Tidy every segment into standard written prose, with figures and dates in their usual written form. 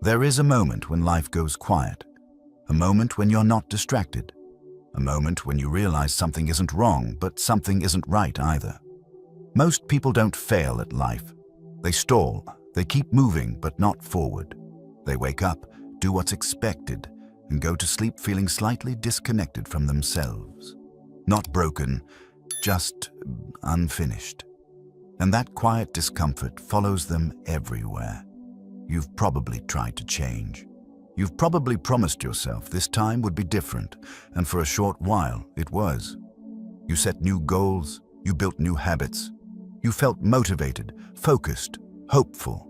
There is a moment when life goes quiet, a moment when you're not distracted, a moment when you realize something isn't wrong, but something isn't right either. Most people don't fail at life. They stall, they keep moving but not forward. They wake up, do what's expected, and go to sleep feeling slightly disconnected from themselves. Not broken, just unfinished. And that quiet discomfort follows them everywhere. You've probably tried to change. You've probably promised yourself this time would be different, and for a short while it was. You set new goals, you built new habits. You felt motivated, focused, hopeful.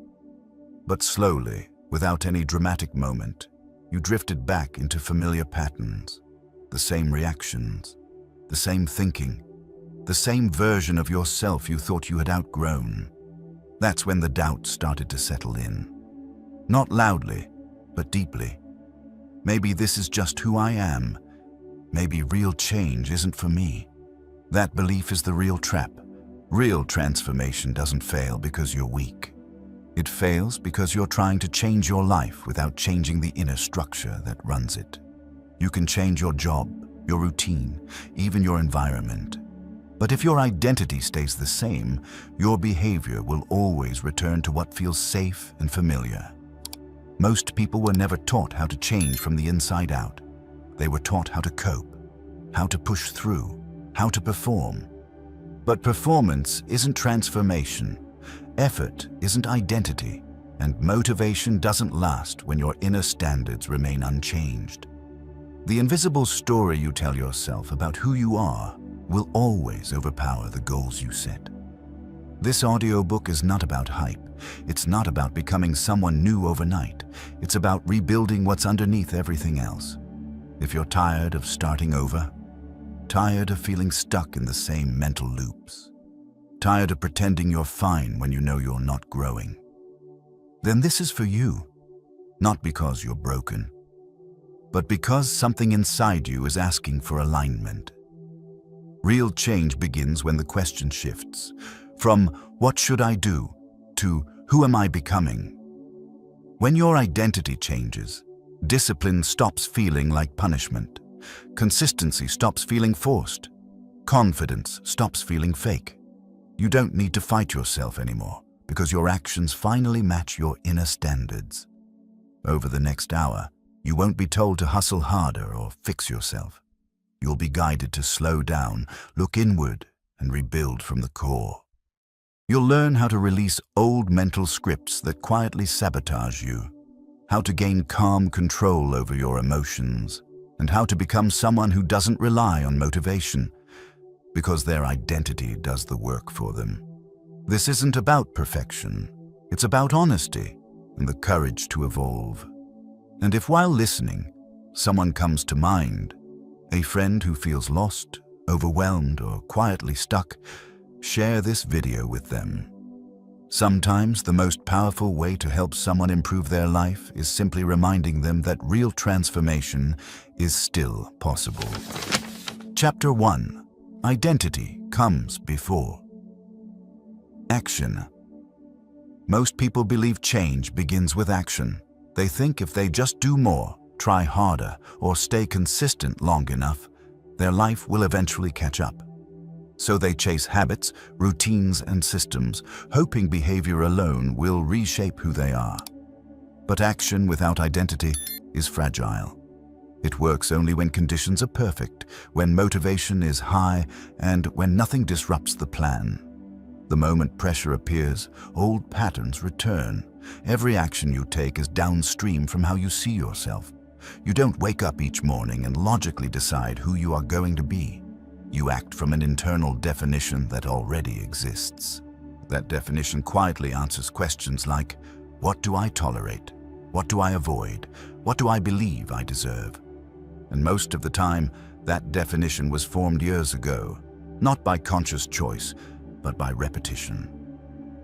But slowly, without any dramatic moment, you drifted back into familiar patterns, the same reactions, the same thinking, the same version of yourself you thought you had outgrown. That's when the doubt started to settle in. Not loudly, but deeply. Maybe this is just who I am. Maybe real change isn't for me. That belief is the real trap. Real transformation doesn't fail because you're weak. It fails because you're trying to change your life without changing the inner structure that runs it. You can change your job, your routine, even your environment. But if your identity stays the same, your behavior will always return to what feels safe and familiar. Most people were never taught how to change from the inside out. They were taught how to cope, how to push through, how to perform. But performance isn't transformation. Effort isn't identity, and motivation doesn't last when your inner standards remain unchanged. The invisible story you tell yourself about who you are will always overpower the goals you set. This audiobook is not about hype. It's not about becoming someone new overnight. It's about rebuilding what's underneath everything else. If you're tired of starting over, tired of feeling stuck in the same mental loops, tired of pretending you're fine when you know you're not growing, then this is for you. Not because you're broken, but because something inside you is asking for alignment. Real change begins when the question shifts from "what should I do?" to "who am I becoming?" When your identity changes, discipline stops feeling like punishment. Consistency stops feeling forced. Confidence stops feeling fake. You don't need to fight yourself anymore because your actions finally match your inner standards. Over the next hour, you won't be told to hustle harder or fix yourself. You'll be guided to slow down, look inward, and rebuild from the core. You'll learn how to release old mental scripts that quietly sabotage you, how to gain calm control over your emotions, and how to become someone who doesn't rely on motivation, because their identity does the work for them. This isn't about perfection. It's about honesty and the courage to evolve. And if while listening, someone comes to mind, a friend who feels lost, overwhelmed, or quietly stuck, share this video with them. Sometimes the most powerful way to help someone improve their life is simply reminding them that real transformation is still possible. Chapter 1. Identity comes before action. Most people believe change begins with action. They think if they just do more, try harder, or stay consistent long enough, their life will eventually catch up. So they chase habits, routines, and systems, hoping behavior alone will reshape who they are. But action without identity is fragile. It works only when conditions are perfect, when motivation is high, and when nothing disrupts the plan. The moment pressure appears, old patterns return. Every action you take is downstream from how you see yourself. You don't wake up each morning and logically decide who you are going to be. You act from an internal definition that already exists. That definition quietly answers questions like, what do I tolerate? What do I avoid? What do I believe I deserve? And most of the time, that definition was formed years ago, not by conscious choice, but by repetition.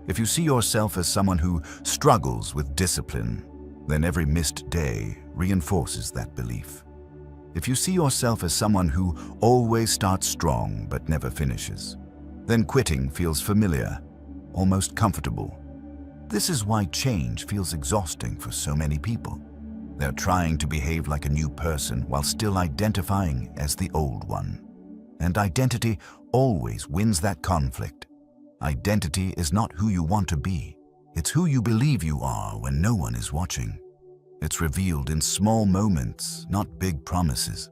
If you see yourself as someone who struggles with discipline, then every missed day reinforces that belief. If you see yourself as someone who always starts strong but never finishes, then quitting feels familiar, almost comfortable. This is why change feels exhausting for so many people. They're trying to behave like a new person while still identifying as the old one. And identity always wins that conflict. Identity is not who you want to be. It's who you believe you are when no one is watching. It's revealed in small moments, not big promises.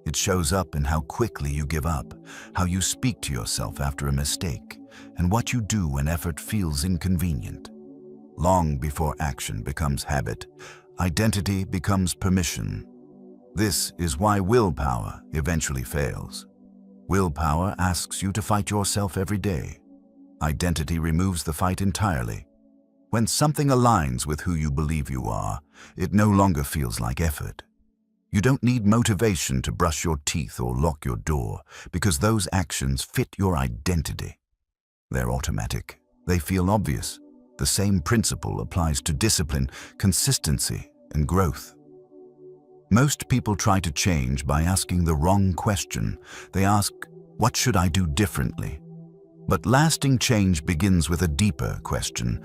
It shows up in how quickly you give up, how you speak to yourself after a mistake, and what you do when effort feels inconvenient. Long before action becomes habit, identity becomes permission. This is why willpower eventually fails. Willpower asks you to fight yourself every day. Identity removes the fight entirely. When something aligns with who you believe you are, it no longer feels like effort. You don't need motivation to brush your teeth or lock your door, because those actions fit your identity. They're automatic. They feel obvious. The same principle applies to discipline, consistency, and growth. Most people try to change by asking the wrong question. They ask, "What should I do differently?" But lasting change begins with a deeper question.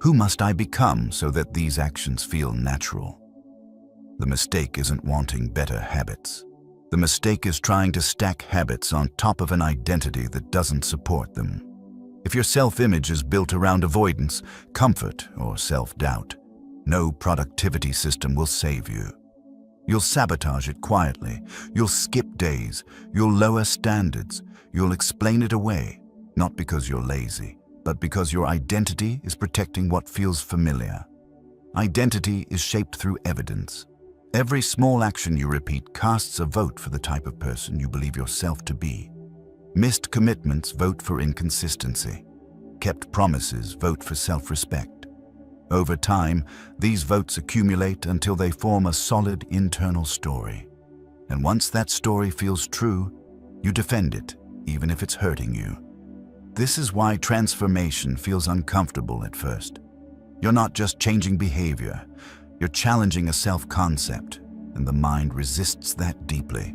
Who must I become so that these actions feel natural? The mistake isn't wanting better habits. The mistake is trying to stack habits on top of an identity that doesn't support them. If your self-image is built around avoidance, comfort, or self-doubt, no productivity system will save you. You'll sabotage it quietly. You'll skip days. You'll lower standards. You'll explain it away, not because you're lazy, but because your identity is protecting what feels familiar. Identity is shaped through evidence. Every small action you repeat casts a vote for the type of person you believe yourself to be. Missed commitments vote for inconsistency. Kept promises vote for self-respect. Over time, these votes accumulate until they form a solid internal story. And once that story feels true, you defend it, even if it's hurting you. This is why transformation feels uncomfortable at first. You're not just changing behavior, you're challenging a self-concept, and the mind resists that deeply.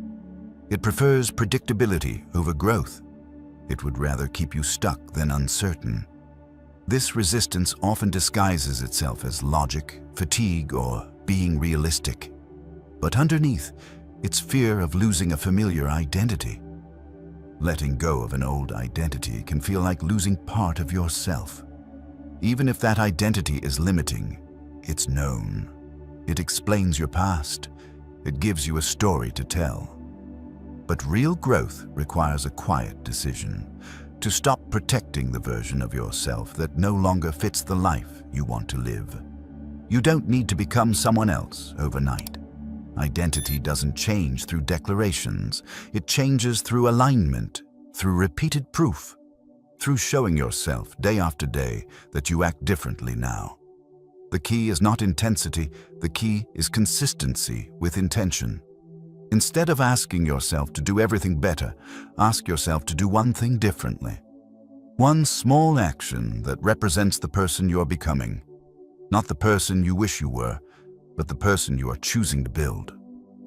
It prefers predictability over growth. It would rather keep you stuck than uncertain. This resistance often disguises itself as logic, fatigue, or being realistic. But underneath, it's fear of losing a familiar identity. Letting go of an old identity can feel like losing part of yourself. Even if that identity is limiting, it's known. It explains your past. It gives you a story to tell. But real growth requires a quiet decision to stop protecting the version of yourself that no longer fits the life you want to live. You don't need to become someone else overnight. Identity doesn't change through declarations. It changes through alignment, through repeated proof, through showing yourself day after day that you act differently now. The key is not intensity. The key is consistency with intention. Instead of asking yourself to do everything better, ask yourself to do one thing differently. One small action that represents the person you're becoming. Not the person you wish you were, but the person you are choosing to build.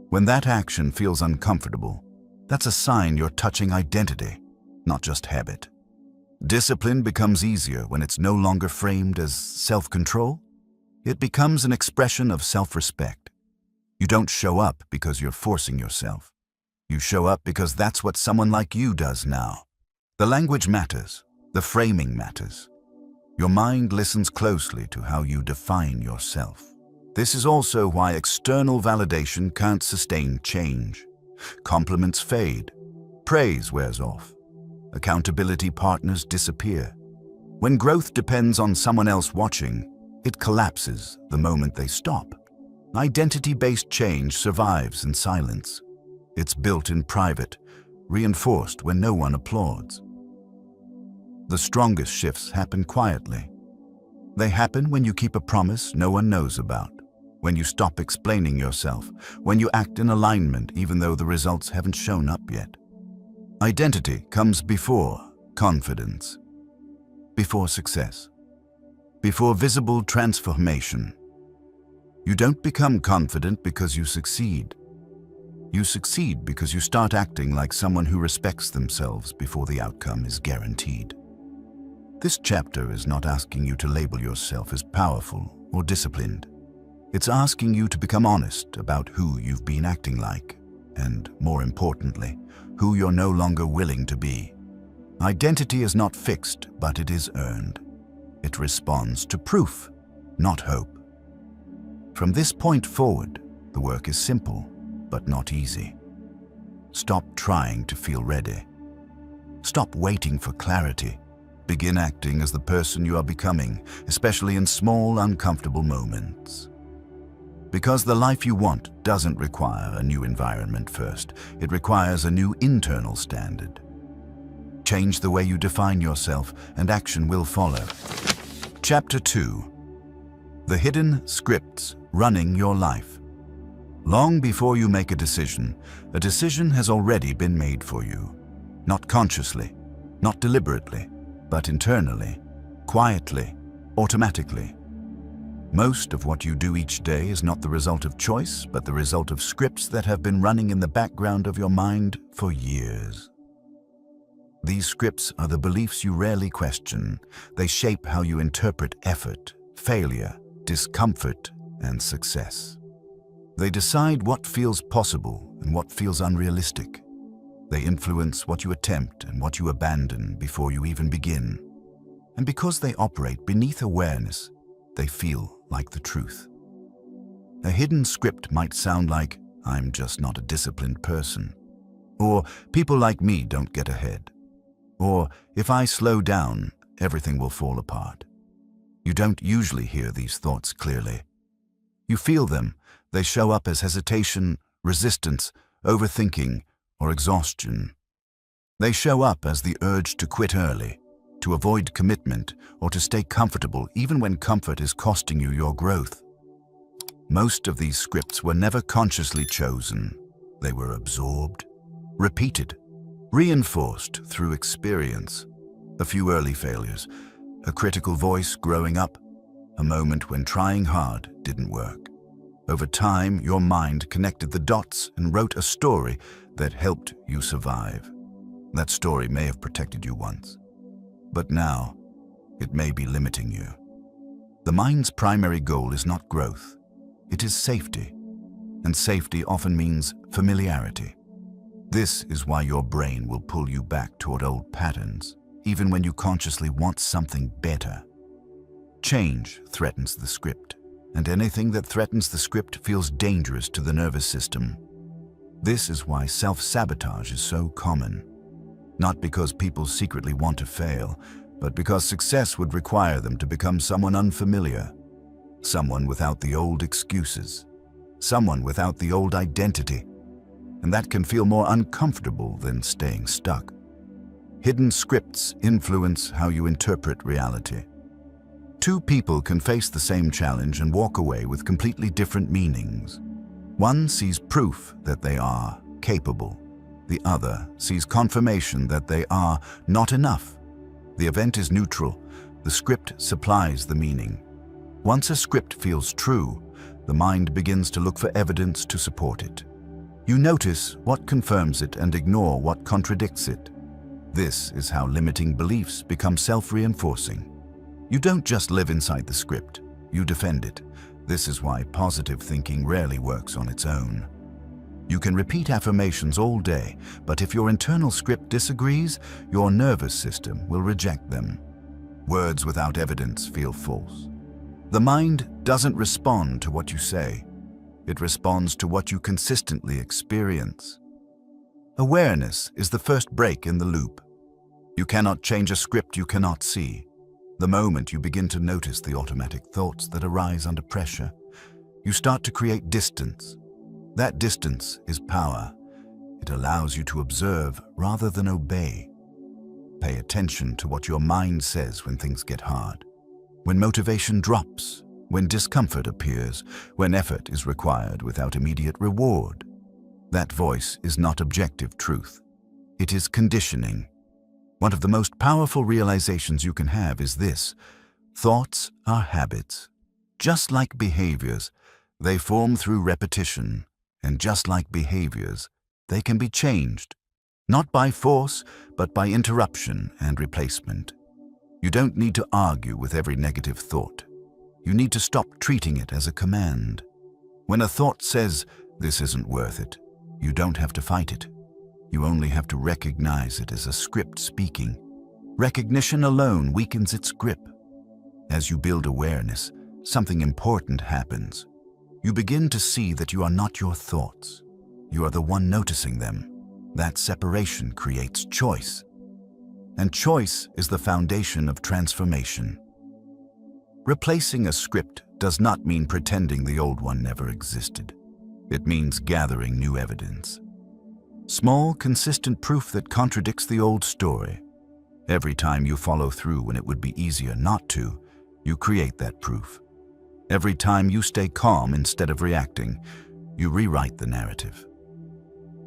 When that action feels uncomfortable, that's a sign you're touching identity, not just habit. Discipline becomes easier when it's no longer framed as self-control. It becomes an expression of self-respect. You don't show up because you're forcing yourself. You show up because that's what someone like you does now. The language matters. The framing matters. Your mind listens closely to how you define yourself. This is also why external validation can't sustain change. Compliments fade. Praise wears off. Accountability partners disappear. When growth depends on someone else watching, it collapses the moment they stop. Identity-based change survives in silence. It's built in private, reinforced when no one applauds. The strongest shifts happen quietly. They happen when you keep a promise no one knows about, when you stop explaining yourself, when you act in alignment even though the results haven't shown up yet. Identity comes before confidence, before success, before visible transformation. You don't become confident because you succeed. You succeed because you start acting like someone who respects themselves before the outcome is guaranteed. This chapter is not asking you to label yourself as powerful or disciplined. It's asking you to become honest about who you've been acting like, and more importantly, who you're no longer willing to be. Identity is not fixed, but it is earned. It responds to proof, not hope. From this point forward, the work is simple, but not easy. Stop trying to feel ready. Stop waiting for clarity. Begin acting as the person you are becoming, especially in small, uncomfortable moments. Because the life you want doesn't require a new environment first. It requires a new internal standard. Change the way you define yourself, and action will follow. Chapter 2. The Hidden Scripts Running Your Life. Long before you make a decision has already been made for you. Not consciously, not deliberately, but internally, quietly, automatically. Most of what you do each day is not the result of choice, but the result of scripts that have been running in the background of your mind for years. These scripts are the beliefs you rarely question. They shape how you interpret effort, failure, discomfort, and success. They decide what feels possible and what feels unrealistic. They influence what you attempt and what you abandon before you even begin. And because they operate beneath awareness, they feel like the truth. A hidden script might sound like, "I'm just not a disciplined person," or "people like me don't get ahead," or "if I slow down, everything will fall apart." You don't usually hear these thoughts clearly. You feel them. They show up as hesitation, resistance, overthinking, or exhaustion. They show up as the urge to quit early, to avoid commitment, or to stay comfortable even when comfort is costing you your growth. Most of these scripts were never consciously chosen. They were absorbed, repeated, reinforced through experience. A few early failures, a critical voice growing up, a moment when trying hard didn't work. Over time, your mind connected the dots and wrote a story that helped you survive. That story may have protected you once, but now it may be limiting you. The mind's primary goal is not growth, it is safety, and safety often means familiarity. This is why your brain will pull you back toward old patterns, even when you consciously want something better. Change threatens the script, and anything that threatens the script feels dangerous to the nervous system. This is why self-sabotage is so common. Not because people secretly want to fail, but because success would require them to become someone unfamiliar, someone without the old excuses, someone without the old identity, and that can feel more uncomfortable than staying stuck. Hidden scripts influence how you interpret reality. Two people can face the same challenge and walk away with completely different meanings. One sees proof that they are capable. The other sees confirmation that they are not enough. The event is neutral. The script supplies the meaning. Once a script feels true, the mind begins to look for evidence to support it. You notice what confirms it and ignore what contradicts it. This is how limiting beliefs become self-reinforcing. You don't just live inside the script, you defend it. This is why positive thinking rarely works on its own. You can repeat affirmations all day, but if your internal script disagrees, your nervous system will reject them. Words without evidence feel false. The mind doesn't respond to what you say. It responds to what you consistently experience. Awareness is the first break in the loop. You cannot change a script you cannot see. The moment you begin to notice the automatic thoughts that arise under pressure, you start to create distance. That distance is power. It allows you to observe rather than obey. Pay attention to what your mind says when things get hard, when motivation drops, when discomfort appears, when effort is required without immediate reward. That voice is not objective truth. It is conditioning. One of the most powerful realizations you can have is this: thoughts are habits. Just like behaviors, they form through repetition, and just like behaviors, they can be changed, not by force, but by interruption and replacement. You don't need to argue with every negative thought. You need to stop treating it as a command. When a thought says, "This isn't worth it," you don't have to fight it. You only have to recognize it as a script speaking. Recognition alone weakens its grip. As you build awareness, something important happens. You begin to see that you are not your thoughts. You are the one noticing them. That separation creates choice. And choice is the foundation of transformation. Replacing a script does not mean pretending the old one never existed. It means gathering new evidence. Small, consistent proof that contradicts the old story. Every time you follow through when it would be easier not to, you create that proof. Every time you stay calm instead of reacting, you rewrite the narrative.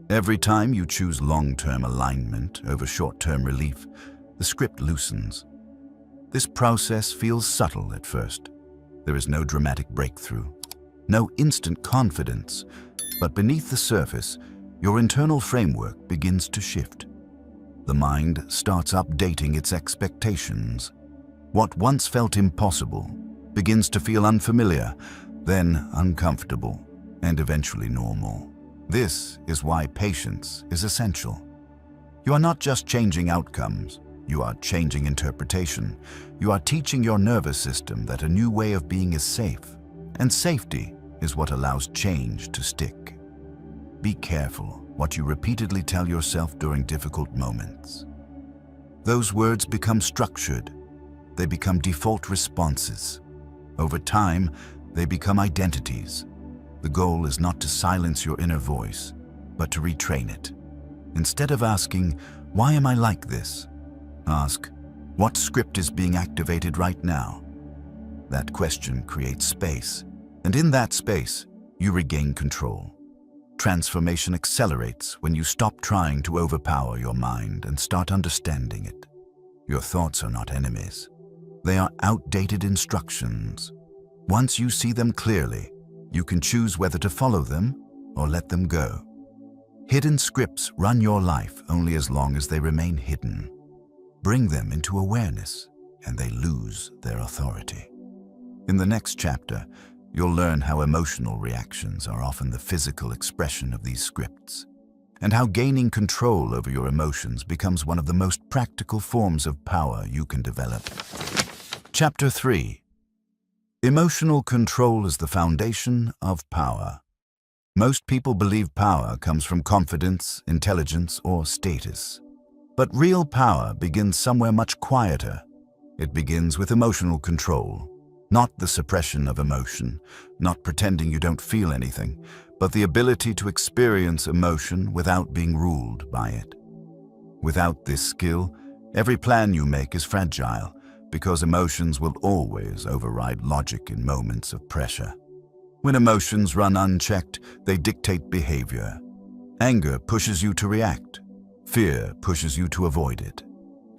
Every time you choose long-term alignment over short-term relief, the script loosens. This process feels subtle at first. There is no dramatic breakthrough, no instant confidence, but beneath the surface, your internal framework begins to shift. The mind starts updating its expectations. What once felt impossible begins to feel unfamiliar, then uncomfortable, and eventually normal. This is why patience is essential. You are not just changing outcomes, you are changing interpretation. You are teaching your nervous system that a new way of being is safe, and safety is what allows change to stick. Be careful what you repeatedly tell yourself during difficult moments. Those words become structured. They become default responses. Over time, they become identities. The goal is not to silence your inner voice, but to retrain it. Instead of asking, "Why am I like this?" ask, "What script is being activated right now?" That question creates space, and in that space, you regain control. Transformation accelerates when you stop trying to overpower your mind and start understanding it. Your thoughts are not enemies. They are outdated instructions. Once you see them clearly, you can choose whether to follow them or let them go. Hidden scripts run your life only as long as they remain hidden. Bring them into awareness, and they lose their authority. In the next chapter, you'll learn how emotional reactions are often the physical expression of these scripts, and how gaining control over your emotions becomes one of the most practical forms of power you can develop. Chapter 3. Emotional control is the foundation of power. Most people believe power comes from confidence, intelligence, or status. But real power begins somewhere much quieter. It begins with emotional control, not the suppression of emotion, not pretending you don't feel anything, but the ability to experience emotion without being ruled by it. Without this skill, every plan you make is fragile, because emotions will always override logic in moments of pressure. When emotions run unchecked, they dictate behavior. Anger pushes you to react. Fear pushes you to avoid it.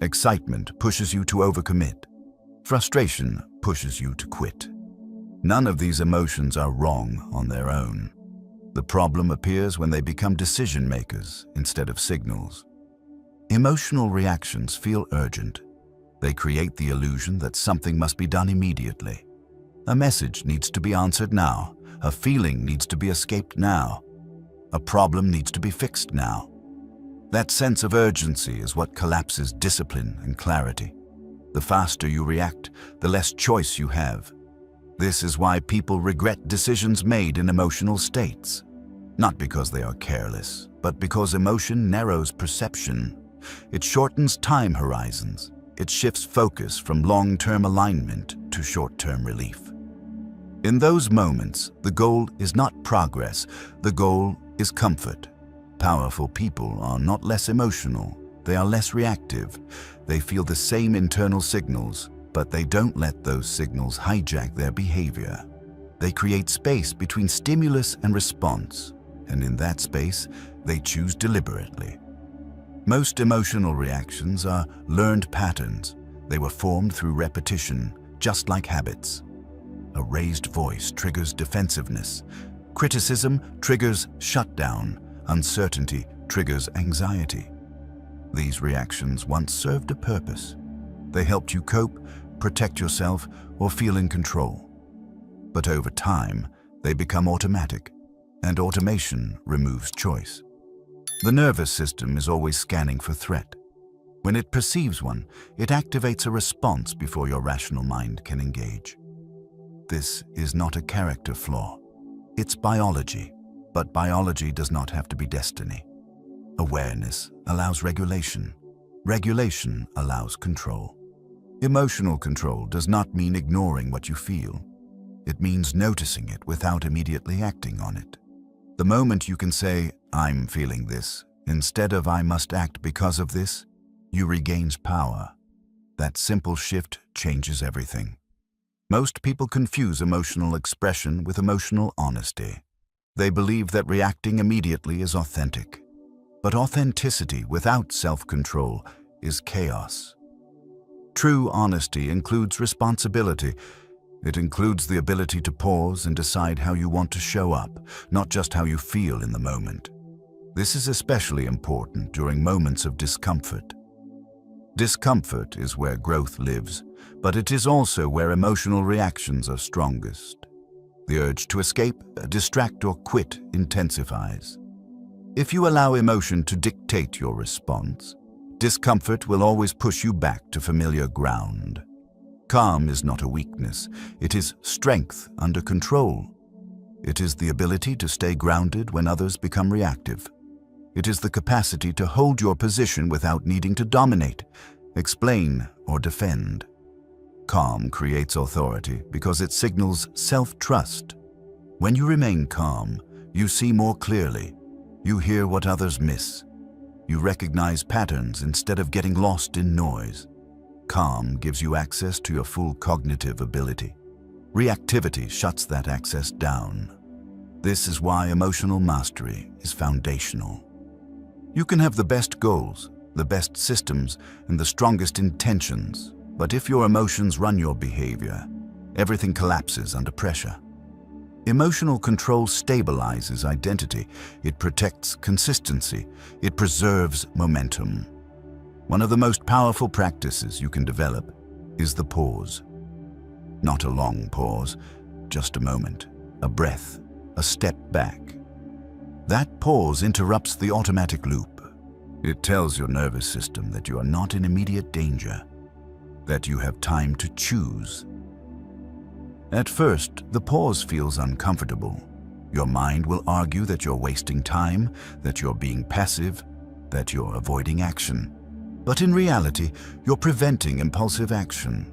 Excitement pushes you to overcommit. Frustration pushes you to quit. None of these emotions are wrong on their own. The problem appears when they become decision makers instead of signals. Emotional reactions feel urgent. They create the illusion that something must be done immediately. A message needs to be answered now. A feeling needs to be escaped now. A problem needs to be fixed now. That sense of urgency is what collapses discipline and clarity. The faster you react, the less choice you have. This is why people regret decisions made in emotional states. Not because they are careless, but because emotion narrows perception. It shortens time horizons. It shifts focus from long-term alignment to short-term relief. In those moments, the goal is not progress. The goal is comfort. Powerful people are not less emotional. They are less reactive. They feel the same internal signals, but they don't let those signals hijack their behavior. They create space between stimulus and response, and in that space, they choose deliberately. Most emotional reactions are learned patterns. They were formed through repetition, just like habits. A raised voice triggers defensiveness. Criticism triggers shutdown. Uncertainty triggers anxiety. These reactions once served a purpose. They helped you cope, protect yourself, or feel in control. But over time, they become automatic, and automation removes choice. The nervous system is always scanning for threat. When it perceives one, it activates a response before your rational mind can engage. This is not a character flaw. It's biology, but biology does not have to be destiny. Awareness allows regulation. Regulation allows control. Emotional control does not mean ignoring what you feel. It means noticing it without immediately acting on it. The moment you can say, "I'm feeling this," instead of "I must act because of this," you regain power. That simple shift changes everything. Most people confuse emotional expression with emotional honesty. They believe that reacting immediately is authentic. But authenticity without self-control is chaos. True honesty includes responsibility. It includes the ability to pause and decide how you want to show up, not just how you feel in the moment. This is especially important during moments of discomfort. Discomfort is where growth lives, but it is also where emotional reactions are strongest. The urge to escape, distract, or quit intensifies. If you allow emotion to dictate your response, discomfort will always push you back to familiar ground. Calm is not a weakness, it is strength under control. It is the ability to stay grounded when others become reactive. It is the capacity to hold your position without needing to dominate, explain, or defend. Calm creates authority because it signals self-trust. When you remain calm, you see more clearly. You hear what others miss. You recognize patterns instead of getting lost in noise. Calm gives you access to your full cognitive ability. Reactivity shuts that access down. This is why emotional mastery is foundational. You can have the best goals, the best systems, and the strongest intentions, but if your emotions run your behavior, everything collapses under pressure. Emotional control stabilizes identity. It protects consistency. It preserves momentum. One of the most powerful practices you can develop is the pause. Not a long pause, just a moment, a breath, a step back. That pause interrupts the automatic loop. It tells your nervous system that you are not in immediate danger, that you have time to choose. At first, the pause feels uncomfortable. Your mind will argue that you're wasting time, that you're being passive, that you're avoiding action. But in reality, you're preventing impulsive action.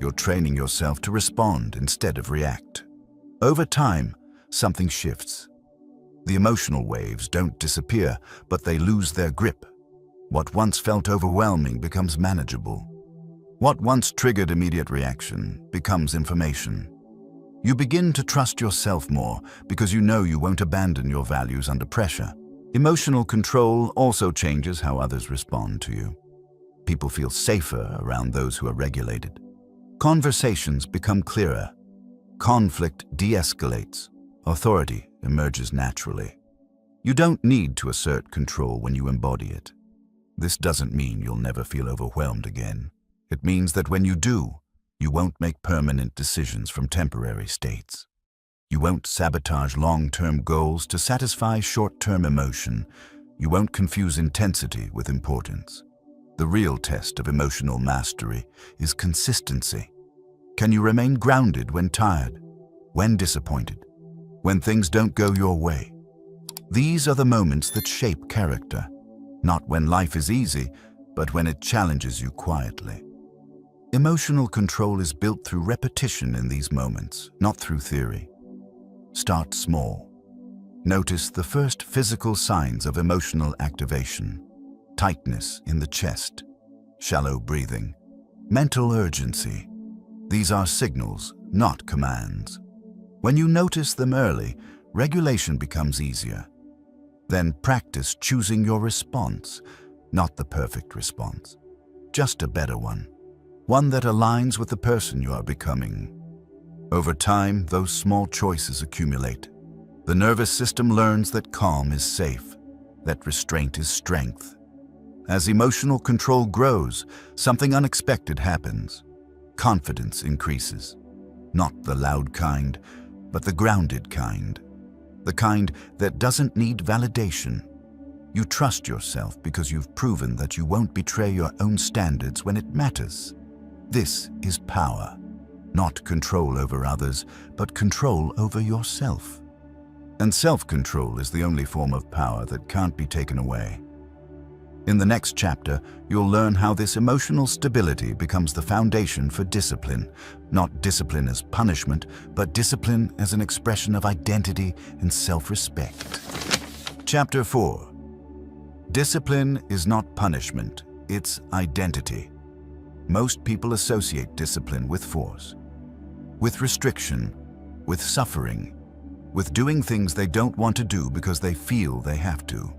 You're training yourself to respond instead of react. Over time, something shifts. The emotional waves don't disappear, but they lose their grip. What once felt overwhelming becomes manageable. What once triggered immediate reaction becomes information. You begin to trust yourself more because you know you won't abandon your values under pressure. Emotional control also changes how others respond to you. People feel safer around those who are regulated. Conversations become clearer. Conflict de-escalates. Authority emerges naturally. You don't need to assert control when you embody it. This doesn't mean you'll never feel overwhelmed again. It means that when you do, you won't make permanent decisions from temporary states. You won't sabotage long-term goals to satisfy short-term emotion. You won't confuse intensity with importance. The real test of emotional mastery is consistency. Can you remain grounded when tired, when disappointed, when things don't go your way? These are the moments that shape character, not when life is easy, but when it challenges you quietly. Emotional control is built through repetition in these moments, not through theory. Start small. Notice the first physical signs of emotional activation: tightness in the chest, shallow breathing, mental urgency. These are signals, not commands. When you notice them early, regulation becomes easier. Then practice choosing your response, not the perfect response, just a better one. One that aligns with the person you are becoming. Over time, those small choices accumulate. The nervous system learns that calm is safe, that restraint is strength, As emotional control grows, something unexpected happens. Confidence increases. Not the loud kind, but the grounded kind. The kind that doesn't need validation. You trust yourself because you've proven that you won't betray your own standards when it matters. This is power. Not control over others, but control over yourself. And self-control is the only form of power that can't be taken away. In the next chapter, you'll learn how this emotional stability becomes the foundation for discipline. Not discipline as punishment, but discipline as an expression of identity and self-respect. Chapter 4. Discipline is not punishment, it's identity. Most people associate discipline with force, with restriction, with suffering, with doing things they don't want to do because they feel they have to.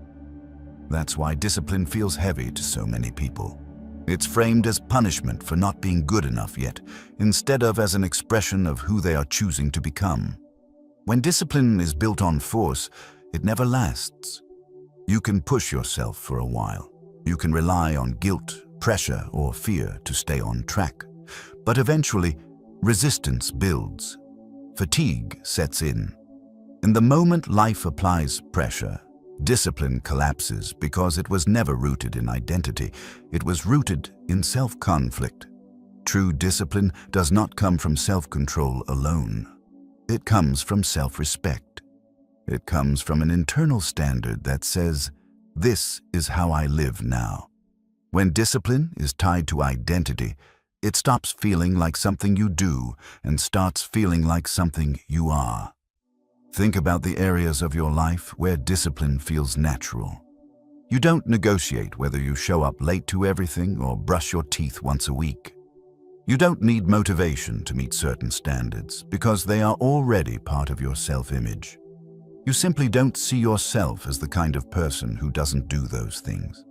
That's why discipline feels heavy to so many people. It's framed as punishment for not being good enough yet, instead of as an expression of who they are choosing to become. When discipline is built on force, it never lasts. You can push yourself for a while. You can rely on guilt, pressure, or fear to stay on track. But eventually, resistance builds. Fatigue sets in. In the moment life applies pressure, discipline collapses because it was never rooted in identity. It was rooted in self-conflict. True discipline does not come from self-control alone. It comes from self-respect. It comes from an internal standard that says, "This is how I live now." When discipline is tied to identity, it stops feeling like something you do and starts feeling like something you are. Think about the areas of your life where discipline feels natural. You don't negotiate whether you show up late to everything or brush your teeth once a week. You don't need motivation to meet certain standards because they are already part of your self-image. You simply don't see yourself as the kind of person who doesn't do those things.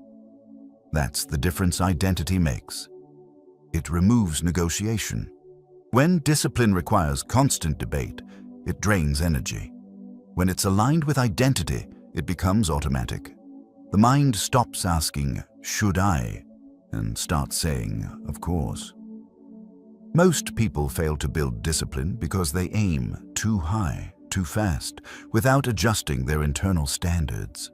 That's the difference identity makes. It removes negotiation. When discipline requires constant debate, it drains energy. When it's aligned with identity, it becomes automatic. The mind stops asking, "Should I?" and starts saying, "Of course." Most people fail to build discipline because they aim too high, too fast, without adjusting their internal standards.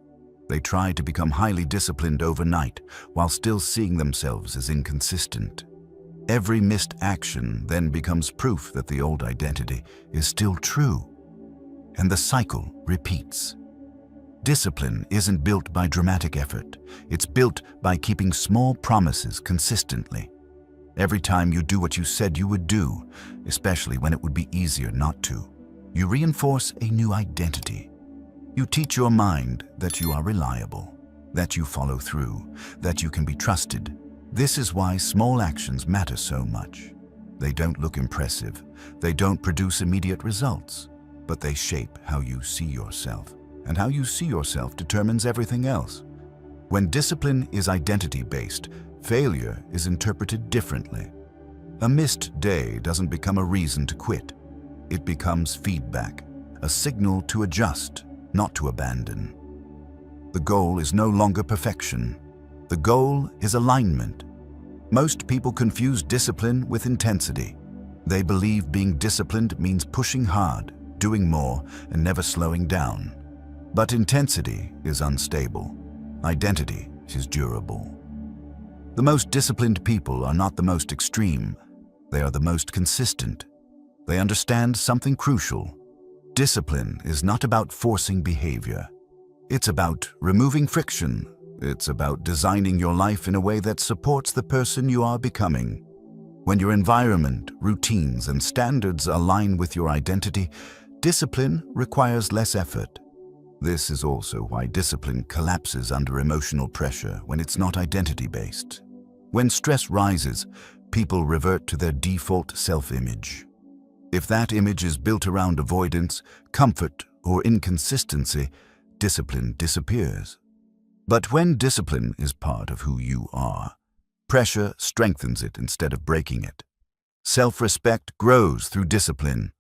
They try to become highly disciplined overnight while still seeing themselves as inconsistent. Every missed action then becomes proof that the old identity is still true. And the cycle repeats. Discipline isn't built by dramatic effort. It's built by keeping small promises consistently. Every time you do what you said you would do, especially when it would be easier not to, you reinforce a new identity. You teach your mind that you are reliable, that you follow through, that you can be trusted. This is why small actions matter so much. They don't look impressive, they don't produce immediate results, but they shape how you see yourself, and how you see yourself determines everything else. When discipline is identity-based, failure is interpreted differently. A missed day doesn't become a reason to quit. It becomes feedback, a signal to adjust, not to abandon. The goal is no longer perfection. The goal is alignment. Most people confuse discipline with intensity. They believe being disciplined means pushing hard, doing more, and never slowing down. But intensity is unstable. Identity is durable. The most disciplined people are not the most extreme. They are the most consistent. They understand something crucial. Discipline is not about forcing behavior. It's about removing friction. It's about designing your life in a way that supports the person you are becoming. When your environment, routines, and standards align with your identity, discipline requires less effort. This is also why discipline collapses under emotional pressure when it's not identity-based. When stress rises, people revert to their default self-image. If that image is built around avoidance, comfort, or inconsistency, discipline disappears. But when discipline is part of who you are, pressure strengthens it instead of breaking it. Self-respect grows through discipline,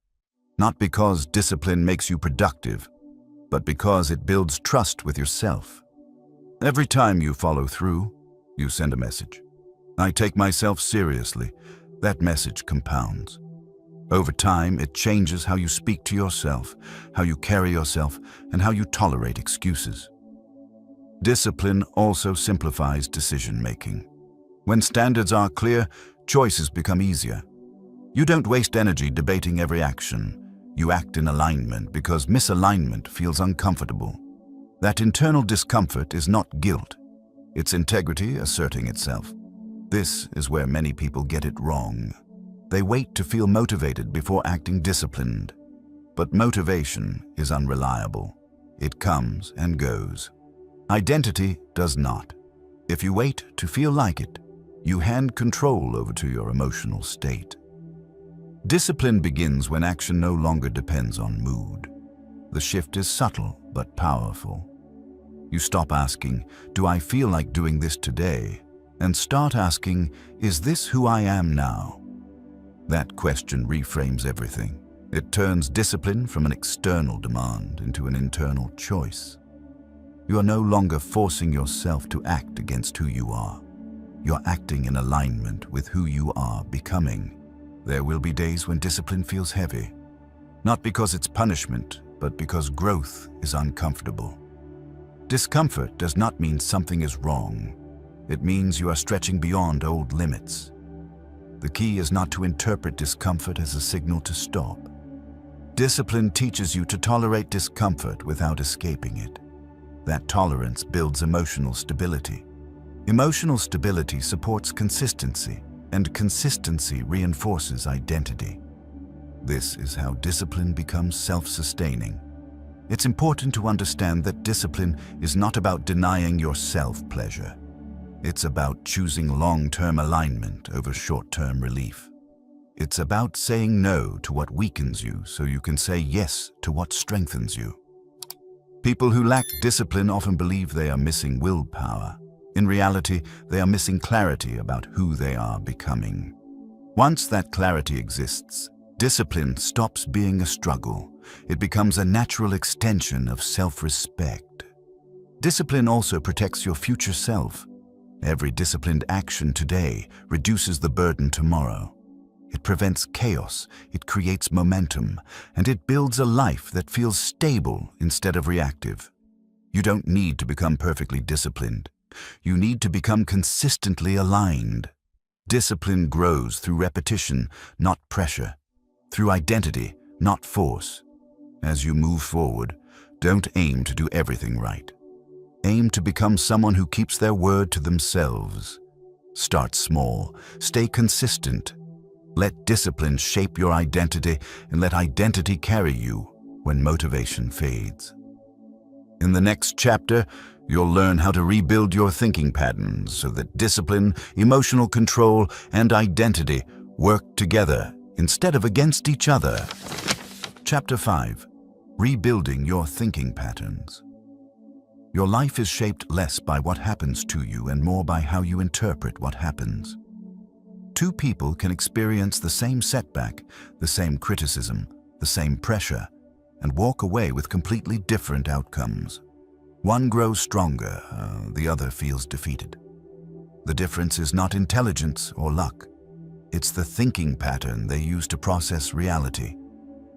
not because discipline makes you productive, but because it builds trust with yourself. Every time you follow through, You send a message. I take myself seriously. That message compounds. Over time, it changes how you speak to yourself, how you carry yourself, and how you tolerate excuses. Discipline also simplifies decision-making. When standards are clear, choices become easier. You don't waste energy debating every action. You act in alignment because misalignment feels uncomfortable. That internal discomfort is not guilt. It's integrity asserting itself. This is where many people get it wrong. They wait to feel motivated before acting disciplined. But motivation is unreliable. It comes and goes. Identity does not. If you wait to feel like it, you hand control over to your emotional state. Discipline begins when action no longer depends on mood. The shift is subtle but powerful. You stop asking, "Do I feel like doing this today?" and start asking, "Is this who I am now?" That question reframes everything. It turns discipline from an external demand into an internal choice. You are no longer forcing yourself to act against who you are. You're acting in alignment with who you are becoming. There will be days when discipline feels heavy, not because it's punishment, but because growth is uncomfortable. Discomfort does not mean something is wrong. It means you are stretching beyond old limits. The key is not to interpret discomfort as a signal to stop. Discipline teaches you to tolerate discomfort without escaping it. That tolerance builds emotional stability. Emotional stability supports consistency, and consistency reinforces identity. This is how discipline becomes self-sustaining. It's important to understand that discipline is not about denying yourself pleasure. It's about choosing long-term alignment over short-term relief. It's about saying no to what weakens you so you can say yes to what strengthens you. People who lack discipline often believe they are missing willpower. In reality, they are missing clarity about who they are becoming. Once that clarity exists, discipline stops being a struggle. It becomes a natural extension of self-respect. Discipline also protects your future self. Every disciplined action today reduces the burden tomorrow. It prevents chaos, it creates momentum, and it builds a life that feels stable instead of reactive. You don't need to become perfectly disciplined. You need to become consistently aligned. Discipline grows through repetition, not pressure. Through identity, not force. As you move forward, don't aim to do everything right. Aim to become someone who keeps their word to themselves. Start small, stay consistent. Let discipline shape your identity and let identity carry you when motivation fades. In the next chapter, you'll learn how to rebuild your thinking patterns so that discipline, emotional control, and identity work together instead of against each other. Chapter 5. Rebuilding your thinking patterns. Your life is shaped less by what happens to you and more by how you interpret what happens. Two people can experience the same setback, the same criticism, the same pressure, and walk away with completely different outcomes. One grows stronger, the other feels defeated. The difference is not intelligence or luck. It's the thinking pattern they use to process reality.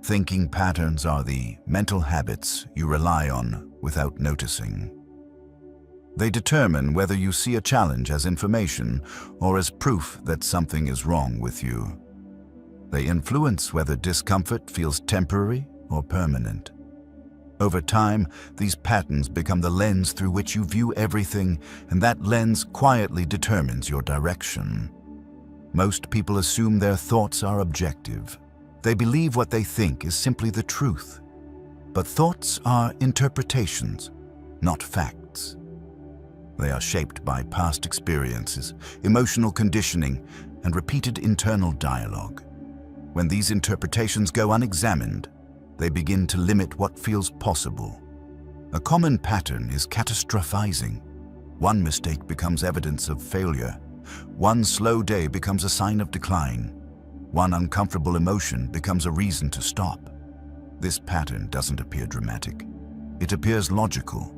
Thinking patterns are the mental habits you rely on without noticing. They determine whether you see a challenge as information or as proof that something is wrong with you. They influence whether discomfort feels temporary or permanent. Over time, these patterns become the lens through which you view everything, and that lens quietly determines your direction. Most people assume their thoughts are objective. They believe what they think is simply the truth. But thoughts are interpretations, not facts. They are shaped by past experiences, emotional conditioning, and repeated internal dialogue. When these interpretations go unexamined, they begin to limit what feels possible. A common pattern is catastrophizing. One mistake becomes evidence of failure. One slow day becomes a sign of decline. One uncomfortable emotion becomes a reason to stop. This pattern doesn't appear dramatic. It appears logical.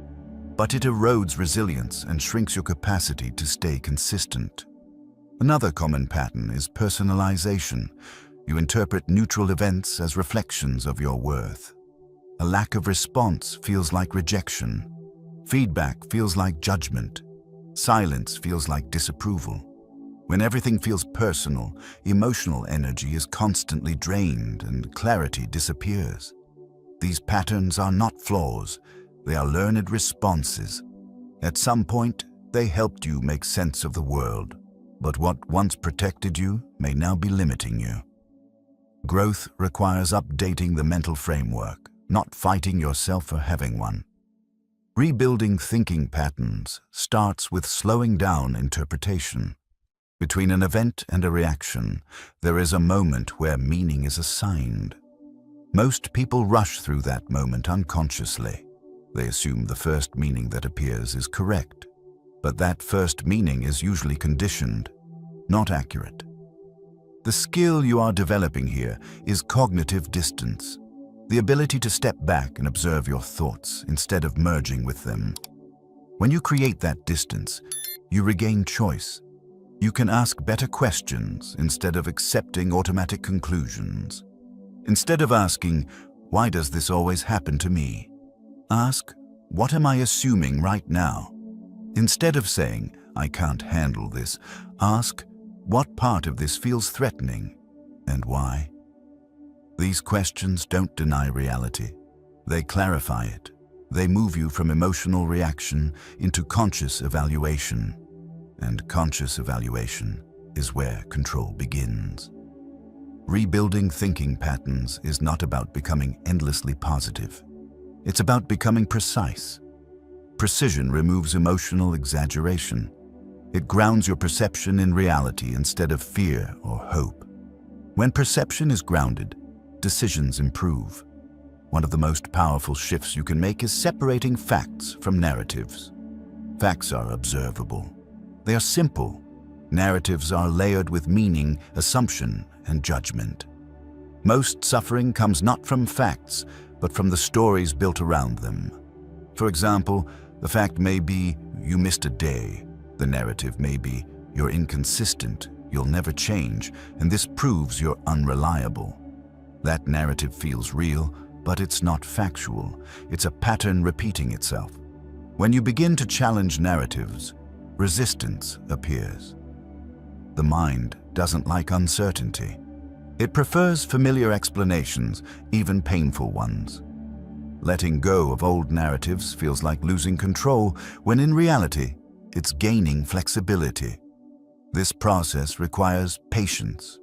but it erodes resilience and shrinks your capacity to stay consistent. Another common pattern is personalization. You interpret neutral events as reflections of your worth. A lack of response feels like rejection. Feedback feels like judgment. Silence feels like disapproval. When everything feels personal, emotional energy is constantly drained and clarity disappears. These patterns are not flaws, they are learned responses. At some point, they helped you make sense of the world, but what once protected you may now be limiting you. Growth requires updating the mental framework, not fighting yourself for having one. Rebuilding thinking patterns starts with slowing down interpretation. Between an event and a reaction, there is a moment where meaning is assigned. Most people rush through that moment unconsciously. They assume the first meaning that appears is correct, but that first meaning is usually conditioned, not accurate. The skill you are developing here is cognitive distance, the ability to step back and observe your thoughts instead of merging with them. When you create that distance, you regain choice. You can ask better questions instead of accepting automatic conclusions. Instead of asking, "Why does this always happen to me?" ask, "What am I assuming right now?" Instead of saying, "I can't handle this," ask, "What part of this feels threatening and why?" These questions don't deny reality. They clarify it. They move you from emotional reaction into conscious evaluation. And conscious evaluation is where control begins. Rebuilding thinking patterns is not about becoming endlessly positive. It's about becoming precise. Precision removes emotional exaggeration. It grounds your perception in reality instead of fear or hope. When perception is grounded, decisions improve. One of the most powerful shifts you can make is separating facts from narratives. Facts are observable. They are simple. Narratives are layered with meaning, assumption, and judgment. Most suffering comes not from facts, but from the stories built around them. For example, the fact may be, "You missed a day." The narrative may be, "You're inconsistent, you'll never change, and this proves you're unreliable." That narrative feels real, but it's not factual. It's a pattern repeating itself. When you begin to challenge narratives, resistance appears. The mind doesn't like uncertainty. It prefers familiar explanations, even painful ones. Letting go of old narratives feels like losing control, when in reality, it's gaining flexibility. This process requires patience.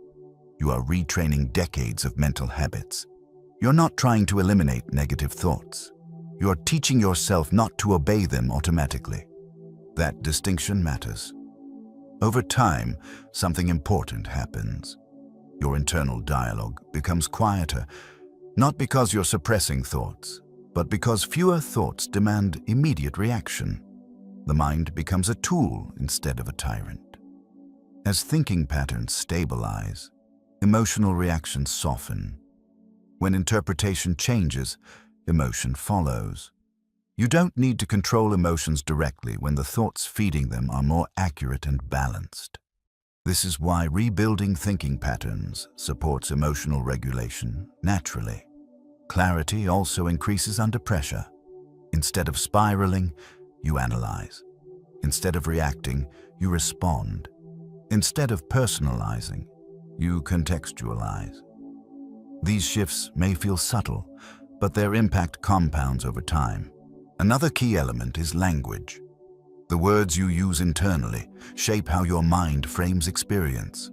You are retraining decades of mental habits. You're not trying to eliminate negative thoughts. You're teaching yourself not to obey them automatically. That distinction matters. Over time, something important happens. Your internal dialogue becomes quieter, not because you're suppressing thoughts, but because fewer thoughts demand immediate reaction. The mind becomes a tool instead of a tyrant. As thinking patterns stabilize, emotional reactions soften. When interpretation changes, emotion follows. You don't need to control emotions directly when the thoughts feeding them are more accurate and balanced. This is why rebuilding thinking patterns supports emotional regulation naturally. Clarity also increases under pressure. Instead of spiraling, you analyze. Instead of reacting, you respond. Instead of personalizing, you contextualize. These shifts may feel subtle, but their impact compounds over time. Another key element is language. The words you use internally shape how your mind frames experience.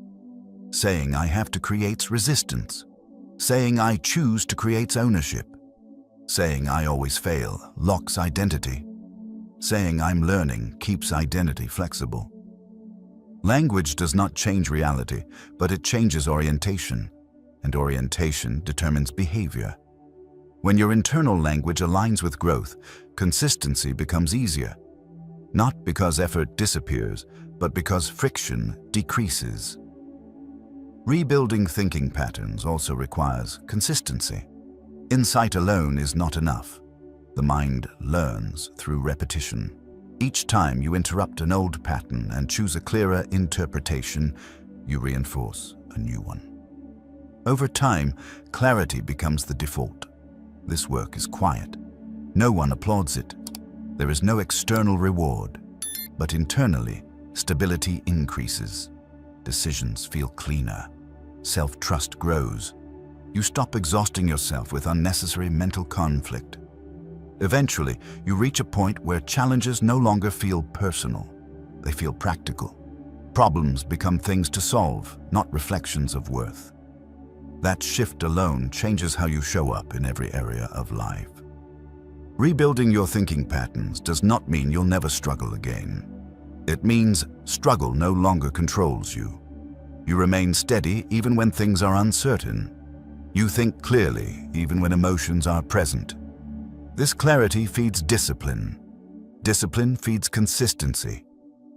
Saying "I have to" creates resistance. Saying "I choose to" creates ownership. Saying "I always fail" locks identity. Saying "I'm learning" keeps identity flexible. Language does not change reality, but it changes orientation, and orientation determines behavior. When your internal language aligns with growth, consistency becomes easier. Not because effort disappears, but because friction decreases. Rebuilding thinking patterns also requires consistency. Insight alone is not enough. The mind learns through repetition. Each time you interrupt an old pattern and choose a clearer interpretation, you reinforce a new one. Over time, clarity becomes the default. This work is quiet. No one applauds it. There is no external reward, but internally, stability increases. Decisions feel cleaner. Self-trust grows. You stop exhausting yourself with unnecessary mental conflict. Eventually, you reach a point where challenges no longer feel personal. They feel practical. Problems become things to solve, not reflections of worth. That shift alone changes how you show up in every area of life. Rebuilding your thinking patterns does not mean you'll never struggle again. It means struggle no longer controls you. You remain steady even when things are uncertain. You think clearly even when emotions are present. This clarity feeds discipline. Discipline feeds consistency.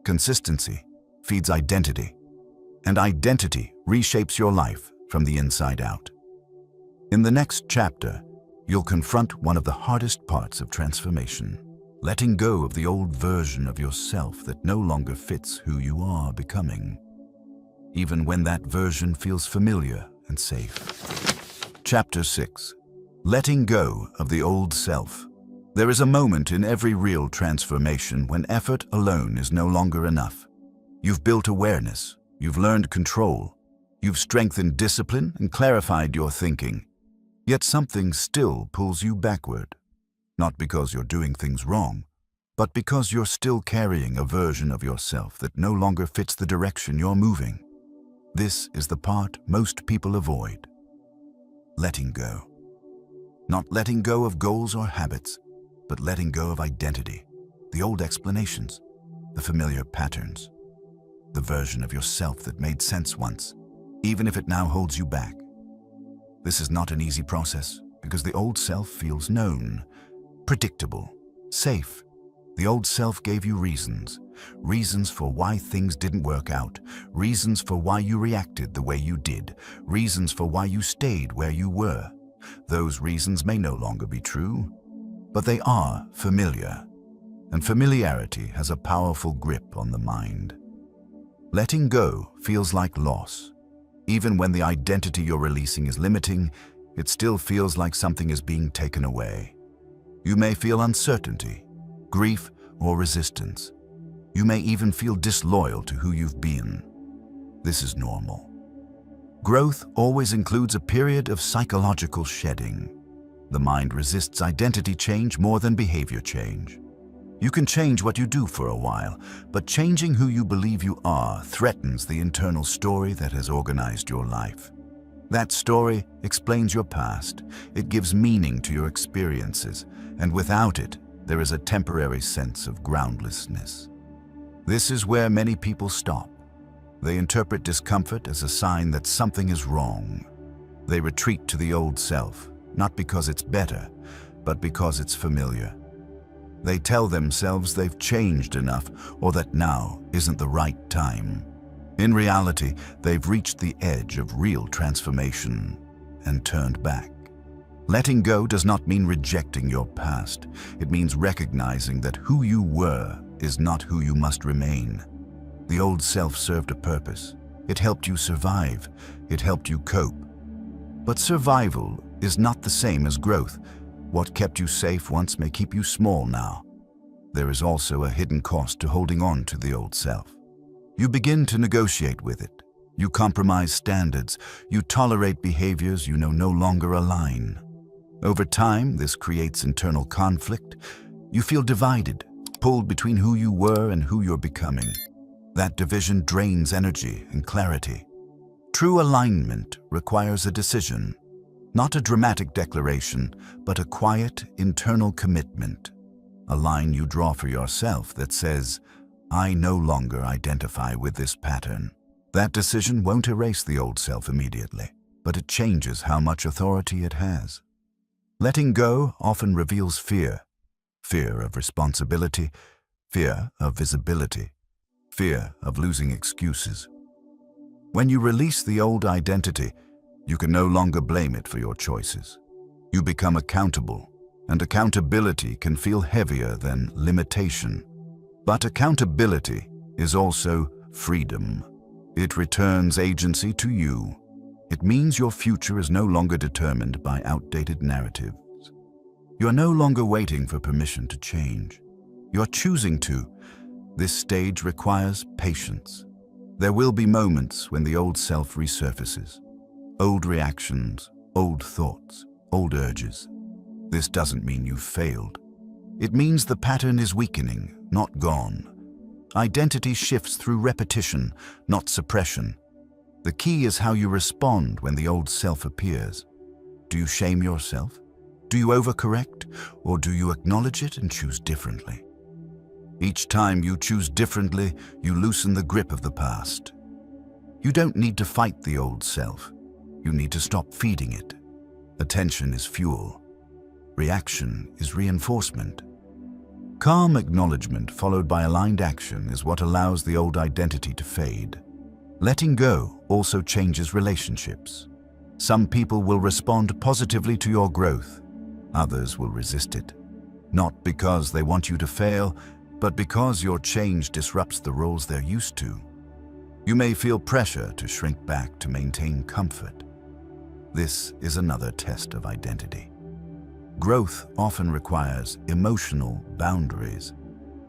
Consistency feeds identity. And identity reshapes your life from the inside out. In the next chapter, you'll confront one of the hardest parts of transformation, letting go of the old version of yourself that no longer fits who you are becoming, even when that version feels familiar and safe. Chapter 6. Letting go of the old self. There is a moment in every real transformation when effort alone is no longer enough. You've built awareness, you've learned control, you've strengthened discipline and clarified your thinking. Yet something still pulls you backward. Not because you're doing things wrong, but because you're still carrying a version of yourself that no longer fits the direction you're moving. This is the part most people avoid. Letting go. Not letting go of goals or habits, but letting go of identity, the old explanations, the familiar patterns, the version of yourself that made sense once, even if it now holds you back. This is not an easy process because the old self feels known, predictable, safe. The old self gave you reasons for why things didn't work out, reasons for why you reacted the way you did, reasons for why you stayed where you were. Those reasons may no longer be true, but they are familiar, and familiarity has a powerful grip on the mind. Letting go feels like loss. Even when the identity you're releasing is limiting, it still feels like something is being taken away. You may feel uncertainty, grief, or resistance. You may even feel disloyal to who you've been. This is normal. Growth always includes a period of psychological shedding. The mind resists identity change more than behavior change. You can change what you do for a while, but changing who you believe you are threatens the internal story that has organized your life. That story explains your past. It gives meaning to your experiences, and without it, there is a temporary sense of groundlessness. This is where many people stop. They interpret discomfort as a sign that something is wrong. They retreat to the old self, not because it's better, but because it's familiar. They tell themselves they've changed enough or that now isn't the right time. In reality, they've reached the edge of real transformation and turned back. Letting go does not mean rejecting your past. It means recognizing that who you were is not who you must remain. The old self served a purpose. It helped you survive. It helped you cope. But survival is not the same as growth. What kept you safe once may keep you small now. There is also a hidden cost to holding on to the old self. You begin to negotiate with it. You compromise standards. You tolerate behaviors you know no longer align. Over time, this creates internal conflict. You feel divided, pulled between who you were and who you're becoming. That division drains energy and clarity. True alignment requires a decision. Not a dramatic declaration, but a quiet, internal commitment. A line you draw for yourself that says, I no longer identify with this pattern. That decision won't erase the old self immediately, but it changes how much authority it has. Letting go often reveals fear. Fear of responsibility, fear of visibility, fear of losing excuses. When you release the old identity, you can no longer blame it for your choices. You become accountable. And accountability can feel heavier than limitation. But accountability is also freedom. It returns agency to you. It means your future is no longer determined by outdated narratives. You are no longer waiting for permission to change. You are choosing to. This stage requires patience. There will be moments when the old self resurfaces. Old reactions, old thoughts, old urges. This doesn't mean you've failed. It means the pattern is weakening, not gone. Identity shifts through repetition, not suppression. The key is how you respond when the old self appears. Do you shame yourself? Do you overcorrect? Or do you acknowledge it and choose differently? Each time you choose differently, you loosen the grip of the past. You don't need to fight the old self. You need to stop feeding it. Attention is fuel. Reaction is reinforcement. Calm acknowledgement followed by aligned action is what allows the old identity to fade. Letting go also changes relationships. Some people will respond positively to your growth. Others will resist it. Not because they want you to fail, but because your change disrupts the roles they're used to. You may feel pressure to shrink back to maintain comfort. This is another test of identity. Growth often requires emotional boundaries.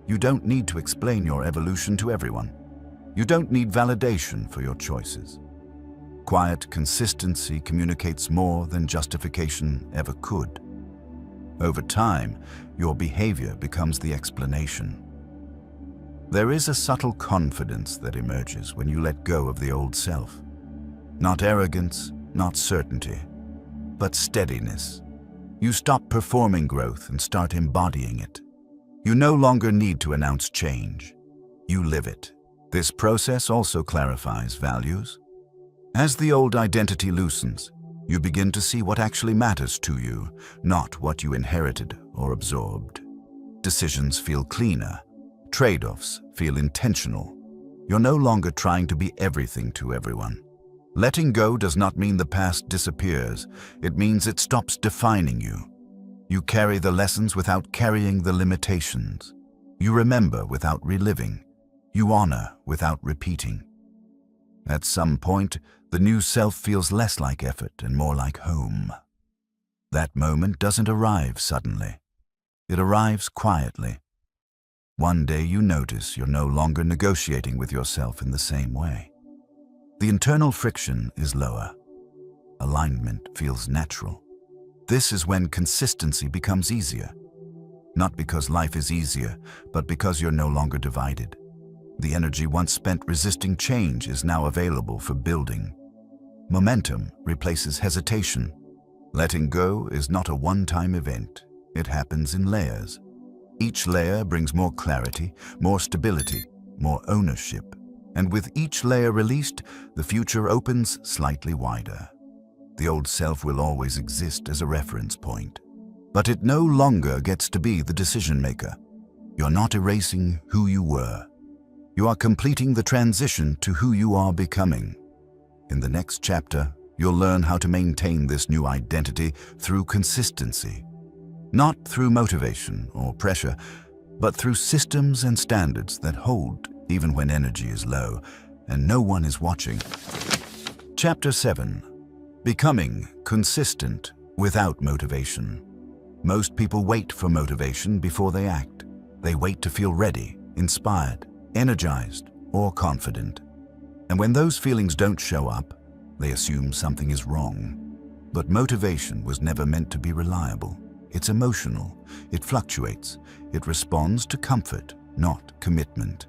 You don't need to explain your evolution to everyone. You don't need validation for your choices. Quiet consistency communicates more than justification ever could. Over time, your behavior becomes the explanation. There is a subtle confidence that emerges when you let go of the old self. Not arrogance, not certainty, but steadiness. You stop performing growth and start embodying it. You no longer need to announce change. You live it. This process also clarifies values. As the old identity loosens, you begin to see what actually matters to you, not what you inherited or absorbed. Decisions feel cleaner. Trade-offs feel intentional. You're no longer trying to be everything to everyone. Letting go does not mean the past disappears. It means it stops defining you. You carry the lessons without carrying the limitations. You remember without reliving. You honor without repeating. At some point, the new self feels less like effort and more like home. That moment doesn't arrive suddenly. It arrives quietly. One day you notice you're no longer negotiating with yourself in the same way. The internal friction is lower. Alignment feels natural. This is when consistency becomes easier. Not because life is easier, but because you're no longer divided. The energy once spent resisting change is now available for building. Momentum replaces hesitation. Letting go is not a one-time event. It happens in layers. Each layer brings more clarity, more stability, more ownership. And with each layer released, the future opens slightly wider. The old self will always exist as a reference point. But it no longer gets to be the decision maker. You're not erasing who you were. You are completing the transition to who you are becoming. In the next chapter, you'll learn how to maintain this new identity through consistency. Not through motivation or pressure, but through systems and standards that hold even when energy is low and no one is watching. Chapter 7. Becoming consistent without motivation. Most people wait for motivation before they act. They wait to feel ready, inspired, energized, or confident. And when those feelings don't show up, they assume something is wrong. But motivation was never meant to be reliable. It's emotional. It fluctuates. It responds to comfort, not commitment.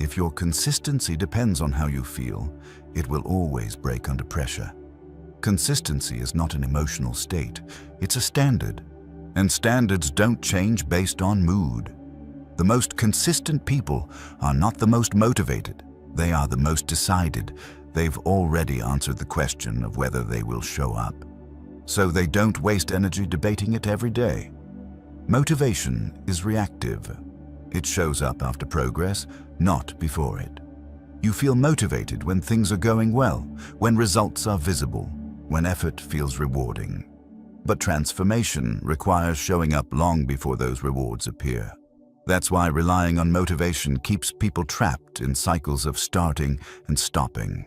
If your consistency depends on how you feel, it will always break under pressure. Consistency is not an emotional state. It's a standard. And standards don't change based on mood. The most consistent people are not the most motivated. They are the most decided. They've already answered the question of whether they will show up. So they don't waste energy debating it every day. Motivation is reactive. It shows up after progress, not before it. You feel motivated when things are going well, when results are visible, when effort feels rewarding. But transformation requires showing up long before those rewards appear. That's why relying on motivation keeps people trapped in cycles of starting and stopping.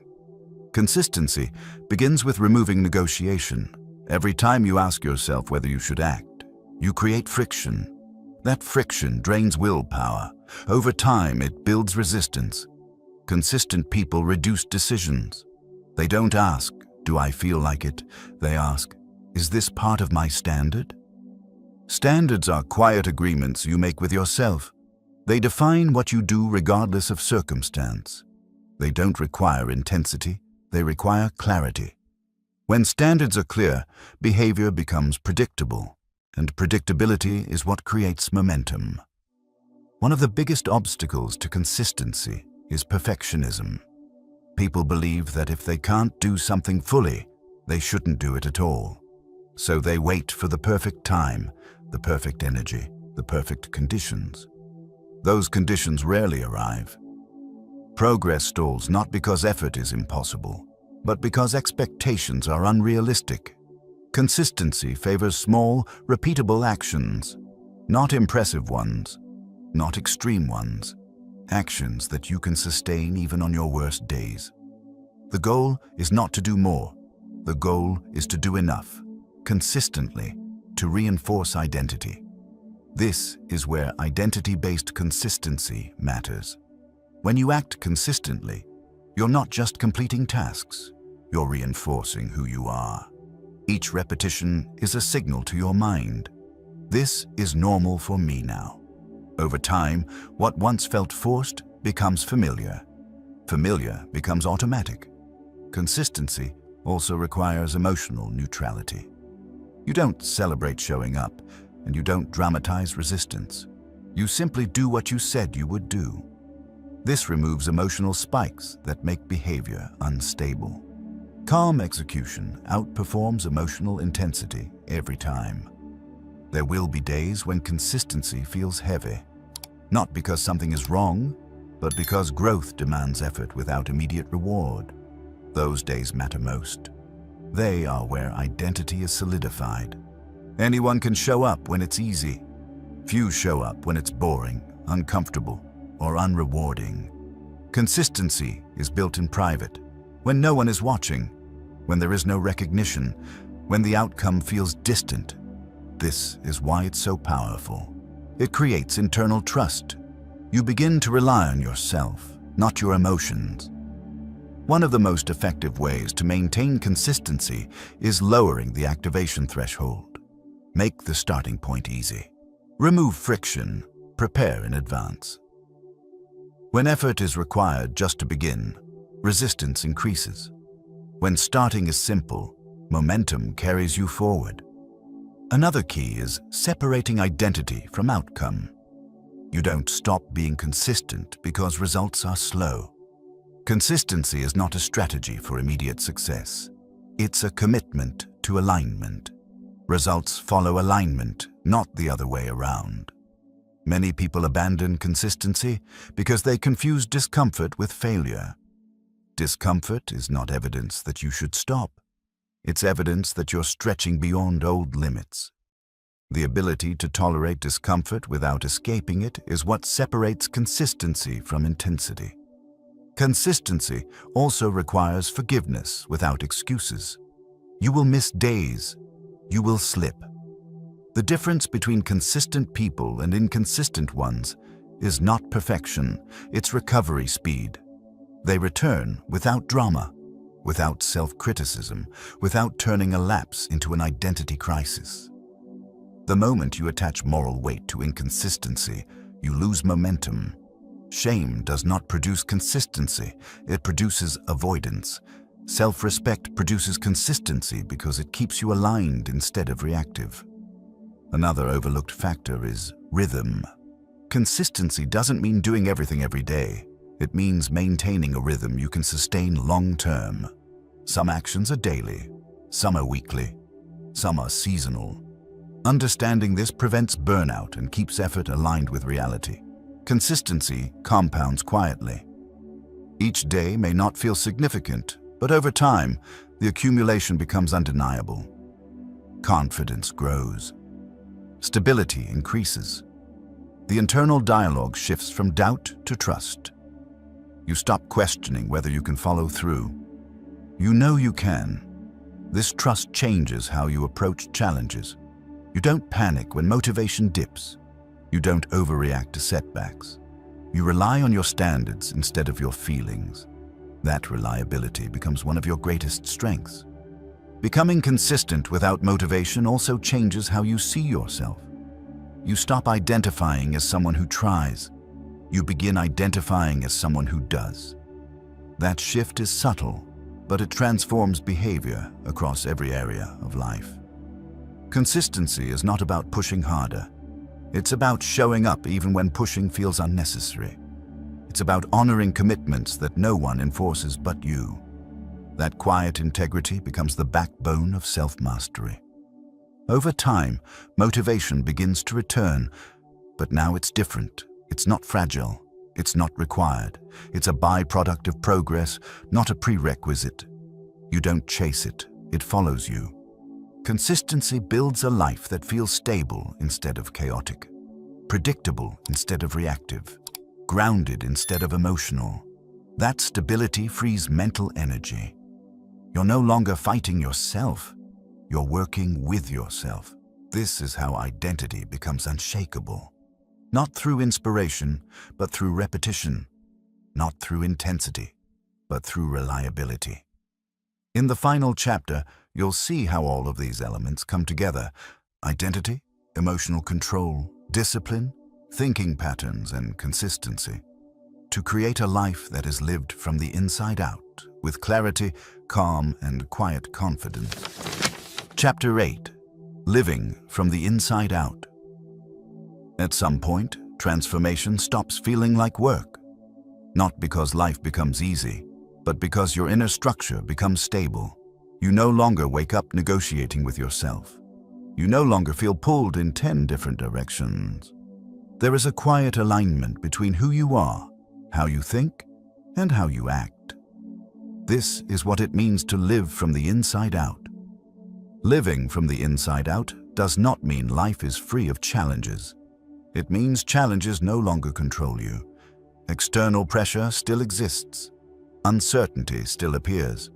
Consistency begins with removing negotiation. Every time you ask yourself whether you should act, you create friction. That friction drains willpower. Over time, it builds resistance. Consistent people reduce decisions. They don't ask, "Do I feel like it?" They ask, "Is this part of my standard?" Standards are quiet agreements you make with yourself. They define what you do regardless of circumstance. They don't require intensity, they require clarity. When standards are clear, behavior becomes predictable, and predictability is what creates momentum. One of the biggest obstacles to consistency is perfectionism. People believe that if they can't do something fully, they shouldn't do it at all. So they wait for the perfect time, the perfect energy, the perfect conditions. Those conditions rarely arrive. Progress stalls not because effort is impossible, but because expectations are unrealistic. Consistency favors small, repeatable actions, not impressive ones, not extreme ones. Actions that you can sustain even on your worst days. The goal is not to do more. The goal is to do enough, consistently, to reinforce identity. This is where identity-based consistency matters. When you act consistently, you're not just completing tasks, you're reinforcing who you are. Each repetition is a signal to your mind. This is normal for me now. Over time, what once felt forced becomes familiar. Familiar becomes automatic. Consistency also requires emotional neutrality. You don't celebrate showing up, and you don't dramatize resistance. You simply do what you said you would do. This removes emotional spikes that make behavior unstable. Calm execution outperforms emotional intensity every time. There will be days when consistency feels heavy, not because something is wrong, but because growth demands effort without immediate reward. Those days matter most. They are where identity is solidified. Anyone can show up when it's easy. Few show up when it's boring, uncomfortable, or unrewarding. Consistency is built in private, when no one is watching, when there is no recognition, when the outcome feels distant. This is why it's so powerful. It creates internal trust. You begin to rely on yourself, not your emotions. One of the most effective ways to maintain consistency is lowering the activation threshold. Make the starting point easy. Remove friction. Prepare in advance. When effort is required just to begin, resistance increases. When starting is simple, momentum carries you forward. Another key is separating identity from outcome. You don't stop being consistent because results are slow. Consistency is not a strategy for immediate success. It's a commitment to alignment. Results follow alignment, not the other way around. Many people abandon consistency because they confuse discomfort with failure. Discomfort is not evidence that you should stop. It's evidence that you're stretching beyond old limits. The ability to tolerate discomfort without escaping it is what separates consistency from intensity. Consistency also requires forgiveness without excuses. You will miss days. You will slip. The difference between consistent people and inconsistent ones is not perfection, it's recovery speed. They return without drama, without self-criticism, without turning a lapse into an identity crisis. The moment you attach moral weight to inconsistency, you lose momentum. Shame does not produce consistency, it produces avoidance. Self-respect produces consistency because it keeps you aligned instead of reactive. Another overlooked factor is rhythm. Consistency doesn't mean doing everything every day. It means maintaining a rhythm you can sustain long-term. Some actions are daily, some are weekly, some are seasonal. Understanding this prevents burnout and keeps effort aligned with reality. Consistency compounds quietly. Each day may not feel significant, but over time, the accumulation becomes undeniable. Confidence grows. Stability increases. The internal dialogue shifts from doubt to trust. You stop questioning whether you can follow through. You know you can. This trust changes how you approach challenges. You don't panic when motivation dips. You don't overreact to setbacks. You rely on your standards instead of your feelings. That reliability becomes one of your greatest strengths. Becoming consistent without motivation also changes how you see yourself. You stop identifying as someone who tries. You begin identifying as someone who does. That shift is subtle, but it transforms behavior across every area of life. Consistency is not about pushing harder. It's about showing up even when pushing feels unnecessary. It's about honoring commitments that no one enforces but you. That quiet integrity becomes the backbone of self-mastery. Over time, motivation begins to return, but now it's different. It's not fragile. It's not required. It's a byproduct of progress, not a prerequisite. You don't chase it. It follows you. Consistency builds a life that feels stable instead of chaotic, predictable instead of reactive, grounded instead of emotional. That stability frees mental energy. You're no longer fighting yourself. You're working with yourself. This is how identity becomes unshakable. Not through inspiration, but through repetition. Not through intensity, but through reliability. In the final chapter, you'll see how all of these elements come together: identity, emotional control, discipline, thinking patterns, and consistency, to create a life that is lived from the inside out, with clarity, calm, and quiet confidence. Chapter 8. Living from the inside out. At some point, transformation stops feeling like work. Not because life becomes easy, but because your inner structure becomes stable. You no longer wake up negotiating with yourself. You no longer feel pulled in 10 different directions. There is a quiet alignment between who you are, how you think, and how you act. This is what it means to live from the inside out. Living from the inside out does not mean life is free of challenges. It means challenges no longer control you. External pressure still exists. Uncertainty still appears.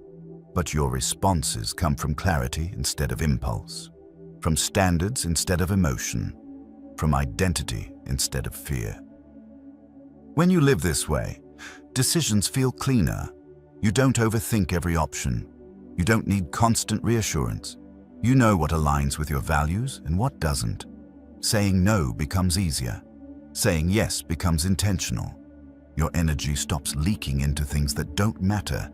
But your responses come from clarity instead of impulse, from standards instead of emotion, from identity instead of fear. When you live this way, decisions feel cleaner. You don't overthink every option. You don't need constant reassurance. You know what aligns with your values and what doesn't. Saying no becomes easier. Saying yes becomes intentional. Your energy stops leaking into things that don't matter.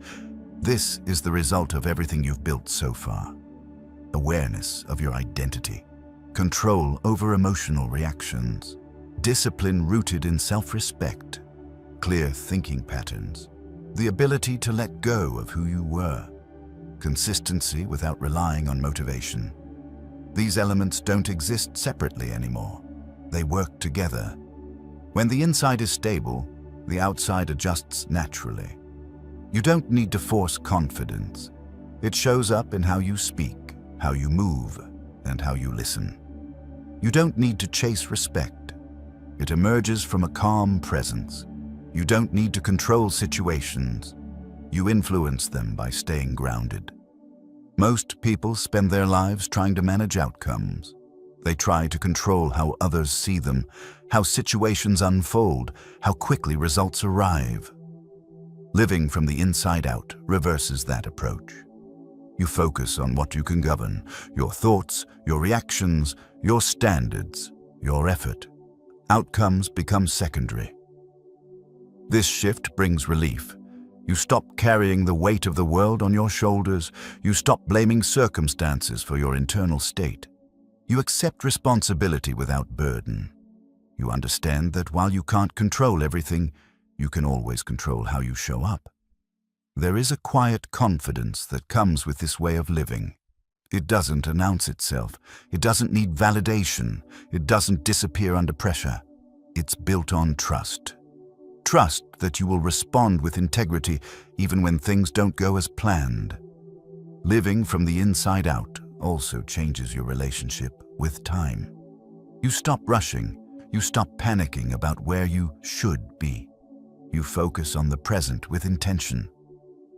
This is the result of everything you've built so far. Awareness of your identity, control over emotional reactions, discipline rooted in self-respect, clear thinking patterns, the ability to let go of who you were, consistency without relying on motivation. These elements don't exist separately anymore. They work together. When the inside is stable, the outside adjusts naturally. You don't need to force confidence. It shows up in how you speak, how you move, and how you listen. You don't need to chase respect. It emerges from a calm presence. You don't need to control situations. You influence them by staying grounded. Most people spend their lives trying to manage outcomes. They try to control how others see them, how situations unfold, how quickly results arrive. Living from the inside out reverses that approach. You focus on what you can govern: your thoughts, your reactions, your standards, your effort. Outcomes become secondary. This shift brings relief. You stop carrying the weight of the world on your shoulders. You stop blaming circumstances for your internal state. You accept responsibility without burden. You understand that while you can't control everything, you can always control how you show up. There is a quiet confidence that comes with this way of living. It doesn't announce itself. It doesn't need validation. It doesn't disappear under pressure. It's built on trust. Trust that you will respond with integrity even when things don't go as planned. Living from the inside out also changes your relationship with time. You stop rushing. You stop panicking about where you should be. You focus on the present with intention.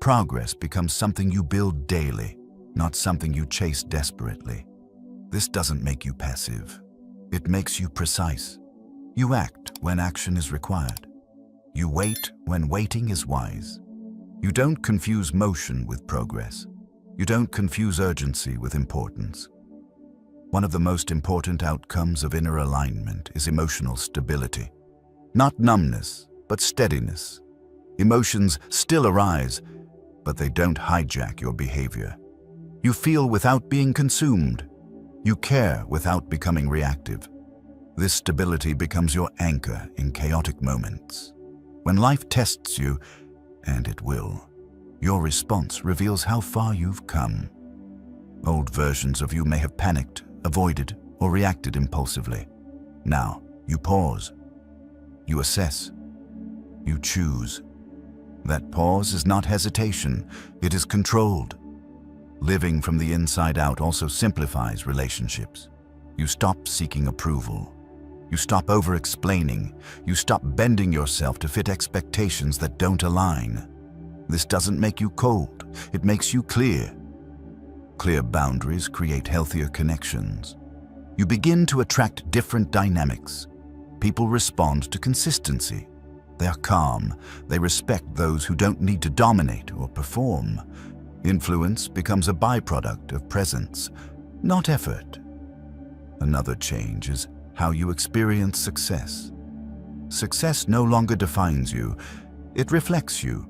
Progress becomes something you build daily, not something you chase desperately. This doesn't make you passive. It makes you precise. You act when action is required. You wait when waiting is wise. You don't confuse motion with progress. You don't confuse urgency with importance. One of the most important outcomes of inner alignment is emotional stability. Not numbness, but steadiness. Emotions still arise, but they don't hijack your behavior. You feel without being consumed. You care without becoming reactive. This stability becomes your anchor in chaotic moments. When life tests you, and it will, your response reveals how far you've come. Old versions of you may have panicked, avoided, or reacted impulsively. Now, you pause. You assess. You choose. That pause is not hesitation, it is controlled. Living from the inside out also simplifies relationships. You stop seeking approval. You stop over-explaining. You stop bending yourself to fit expectations that don't align. This doesn't make you cold, it makes you clear. Clear boundaries create healthier connections. You begin to attract different dynamics. People respond to consistency. They are calm. They respect those who don't need to dominate or perform. Influence becomes a byproduct of presence, not effort. Another change is how you experience success. Success no longer defines you. It reflects you.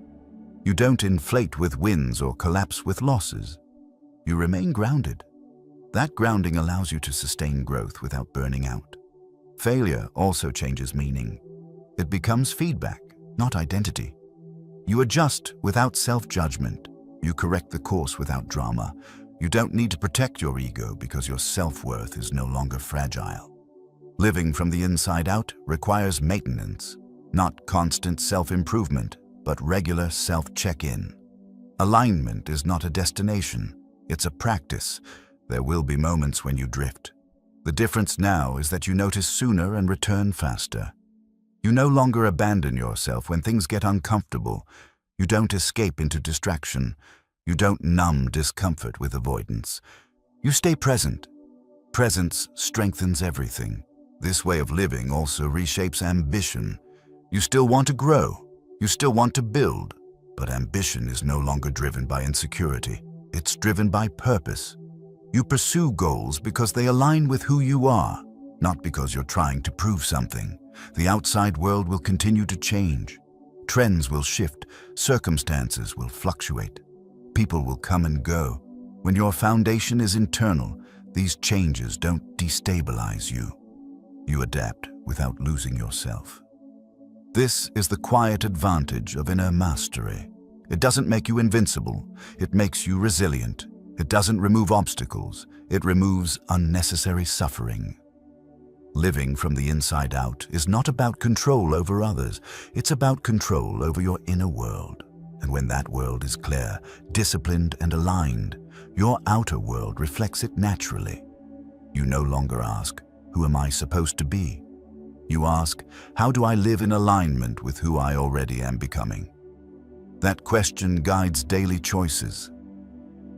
You don't inflate with wins or collapse with losses. You remain grounded. That grounding allows you to sustain growth without burning out. Failure also changes meaning. It becomes feedback, not identity. You adjust without self-judgment. You correct the course without drama. You don't need to protect your ego because your self-worth is no longer fragile. Living from the inside out requires maintenance, not constant self-improvement, but regular self-check-in. Alignment is not a destination, it's a practice. There will be moments when you drift. The difference now is that you notice sooner and return faster. You no longer abandon yourself when things get uncomfortable. You don't escape into distraction. You don't numb discomfort with avoidance. You stay present. Presence strengthens everything. This way of living also reshapes ambition. You still want to grow. You still want to build. But ambition is no longer driven by insecurity. It's driven by purpose. You pursue goals because they align with who you are, not because you're trying to prove something. The outside world will continue to change. Trends will shift. Circumstances will fluctuate. People will come and go. When your foundation is internal, these changes don't destabilize you. You adapt without losing yourself. This is the quiet advantage of inner mastery. It doesn't make you invincible. It makes you resilient. It doesn't remove obstacles. It removes unnecessary suffering. Living from the inside out is not about control over others. It's about control over your inner world. And when that world is clear, disciplined, and aligned, your outer world reflects it naturally. You no longer ask, "Who am I supposed to be?" You ask, "How do I live in alignment with who I already am becoming?" That question guides daily choices.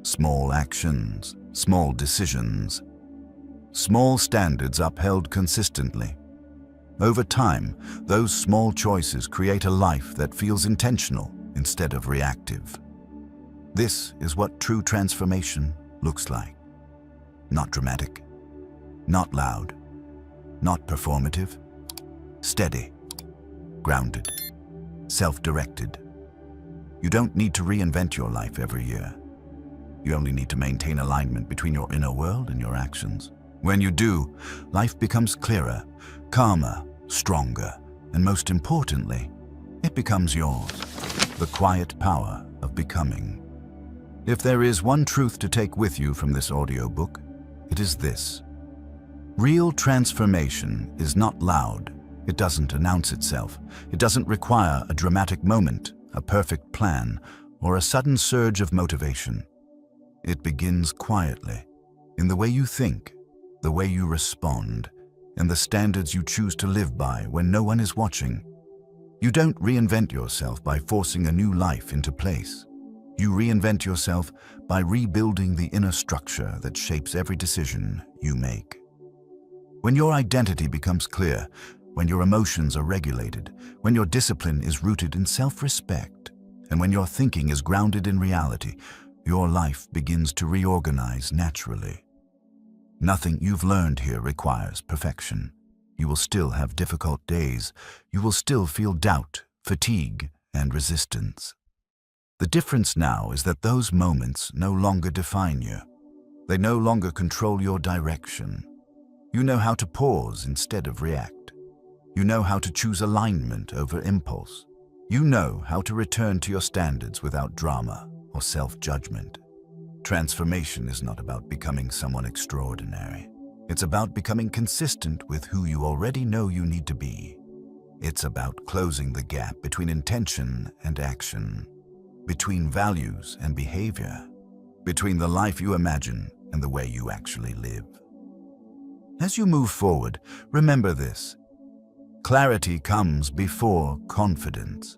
Small actions, small decisions, small standards upheld consistently. Over time, those small choices create a life that feels intentional instead of reactive. This is what true transformation looks like. Not dramatic, not loud, not performative, steady, grounded, self-directed. You don't need to reinvent your life every year. You only need to maintain alignment between your inner world and your actions. When you do, life becomes clearer, calmer, stronger, and most importantly, it becomes yours. The quiet power of becoming. If there is one truth to take with you from this audiobook, it is this. Real transformation is not loud. It doesn't announce itself. It doesn't require a dramatic moment, a perfect plan, or a sudden surge of motivation. It begins quietly, in the way you think, the way you respond, and the standards you choose to live by when no one is watching. You don't reinvent yourself by forcing a new life into place. You reinvent yourself by rebuilding the inner structure that shapes every decision you make. When your identity becomes clear, when your emotions are regulated, when your discipline is rooted in self-respect, and when your thinking is grounded in reality, your life begins to reorganize naturally. Nothing you've learned here requires perfection. You will still have difficult days. You will still feel doubt, fatigue, and resistance. The difference now is that those moments no longer define you. They no longer control your direction. You know how to pause instead of react. You know how to choose alignment over impulse. You know how to return to your standards without drama or self-judgment. Transformation is not about becoming someone extraordinary. It's about becoming consistent with who you already know you need to be. It's about closing the gap between intention and action, between values and behavior, between the life you imagine and the way you actually live. As you move forward, remember this: clarity comes before confidence.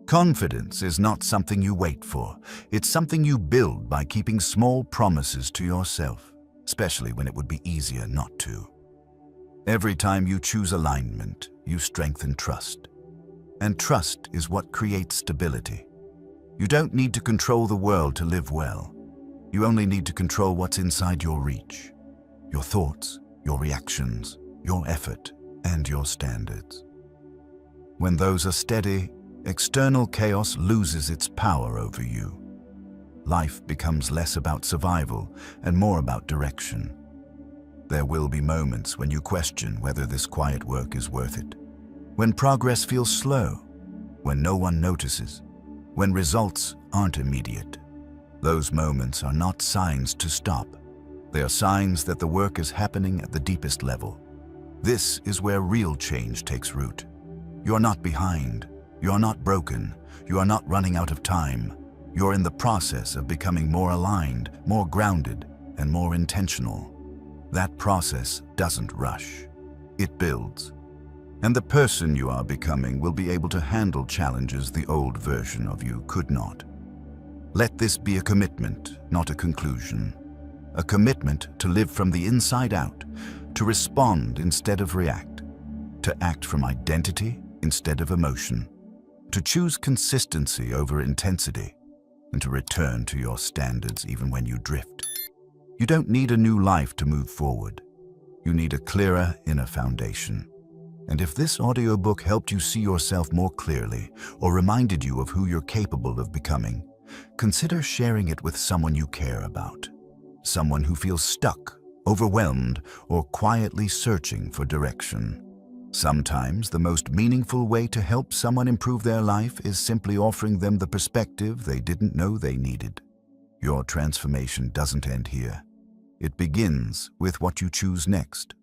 Confidence is not something you wait for. It's something you build by keeping small promises to yourself, especially when it would be easier not to. Every time you choose alignment, you strengthen trust. And trust is what creates stability. You don't need to control the world to live well. You only need to control what's inside your reach: your thoughts, your reactions, your effort, and your standards. When those are steady, external chaos loses its power over you. Life becomes less about survival and more about direction. There will be moments when you question whether this quiet work is worth it, when progress feels slow, when no one notices, when results aren't immediate. Those moments are not signs to stop. They are signs that the work is happening at the deepest level. This is where real change takes root. You're not behind. You're not broken. You are not running out of time. You're in the process of becoming more aligned, more grounded, and more intentional. That process doesn't rush. It builds. And the person you are becoming will be able to handle challenges the old version of you could not. Let this be a commitment, not a conclusion. A commitment to live from the inside out, to respond instead of react, to act from identity instead of emotion, to choose consistency over intensity, and to return to your standards even when you drift. You don't need a new life to move forward. You need a clearer inner foundation. And if this audiobook helped you see yourself more clearly or reminded you of who you're capable of becoming, consider sharing it with someone you care about, someone who feels stuck, overwhelmed, or quietly searching for direction. Sometimes the most meaningful way to help someone improve their life is simply offering them the perspective they didn't know they needed. Your transformation doesn't end here. It begins with what you choose next.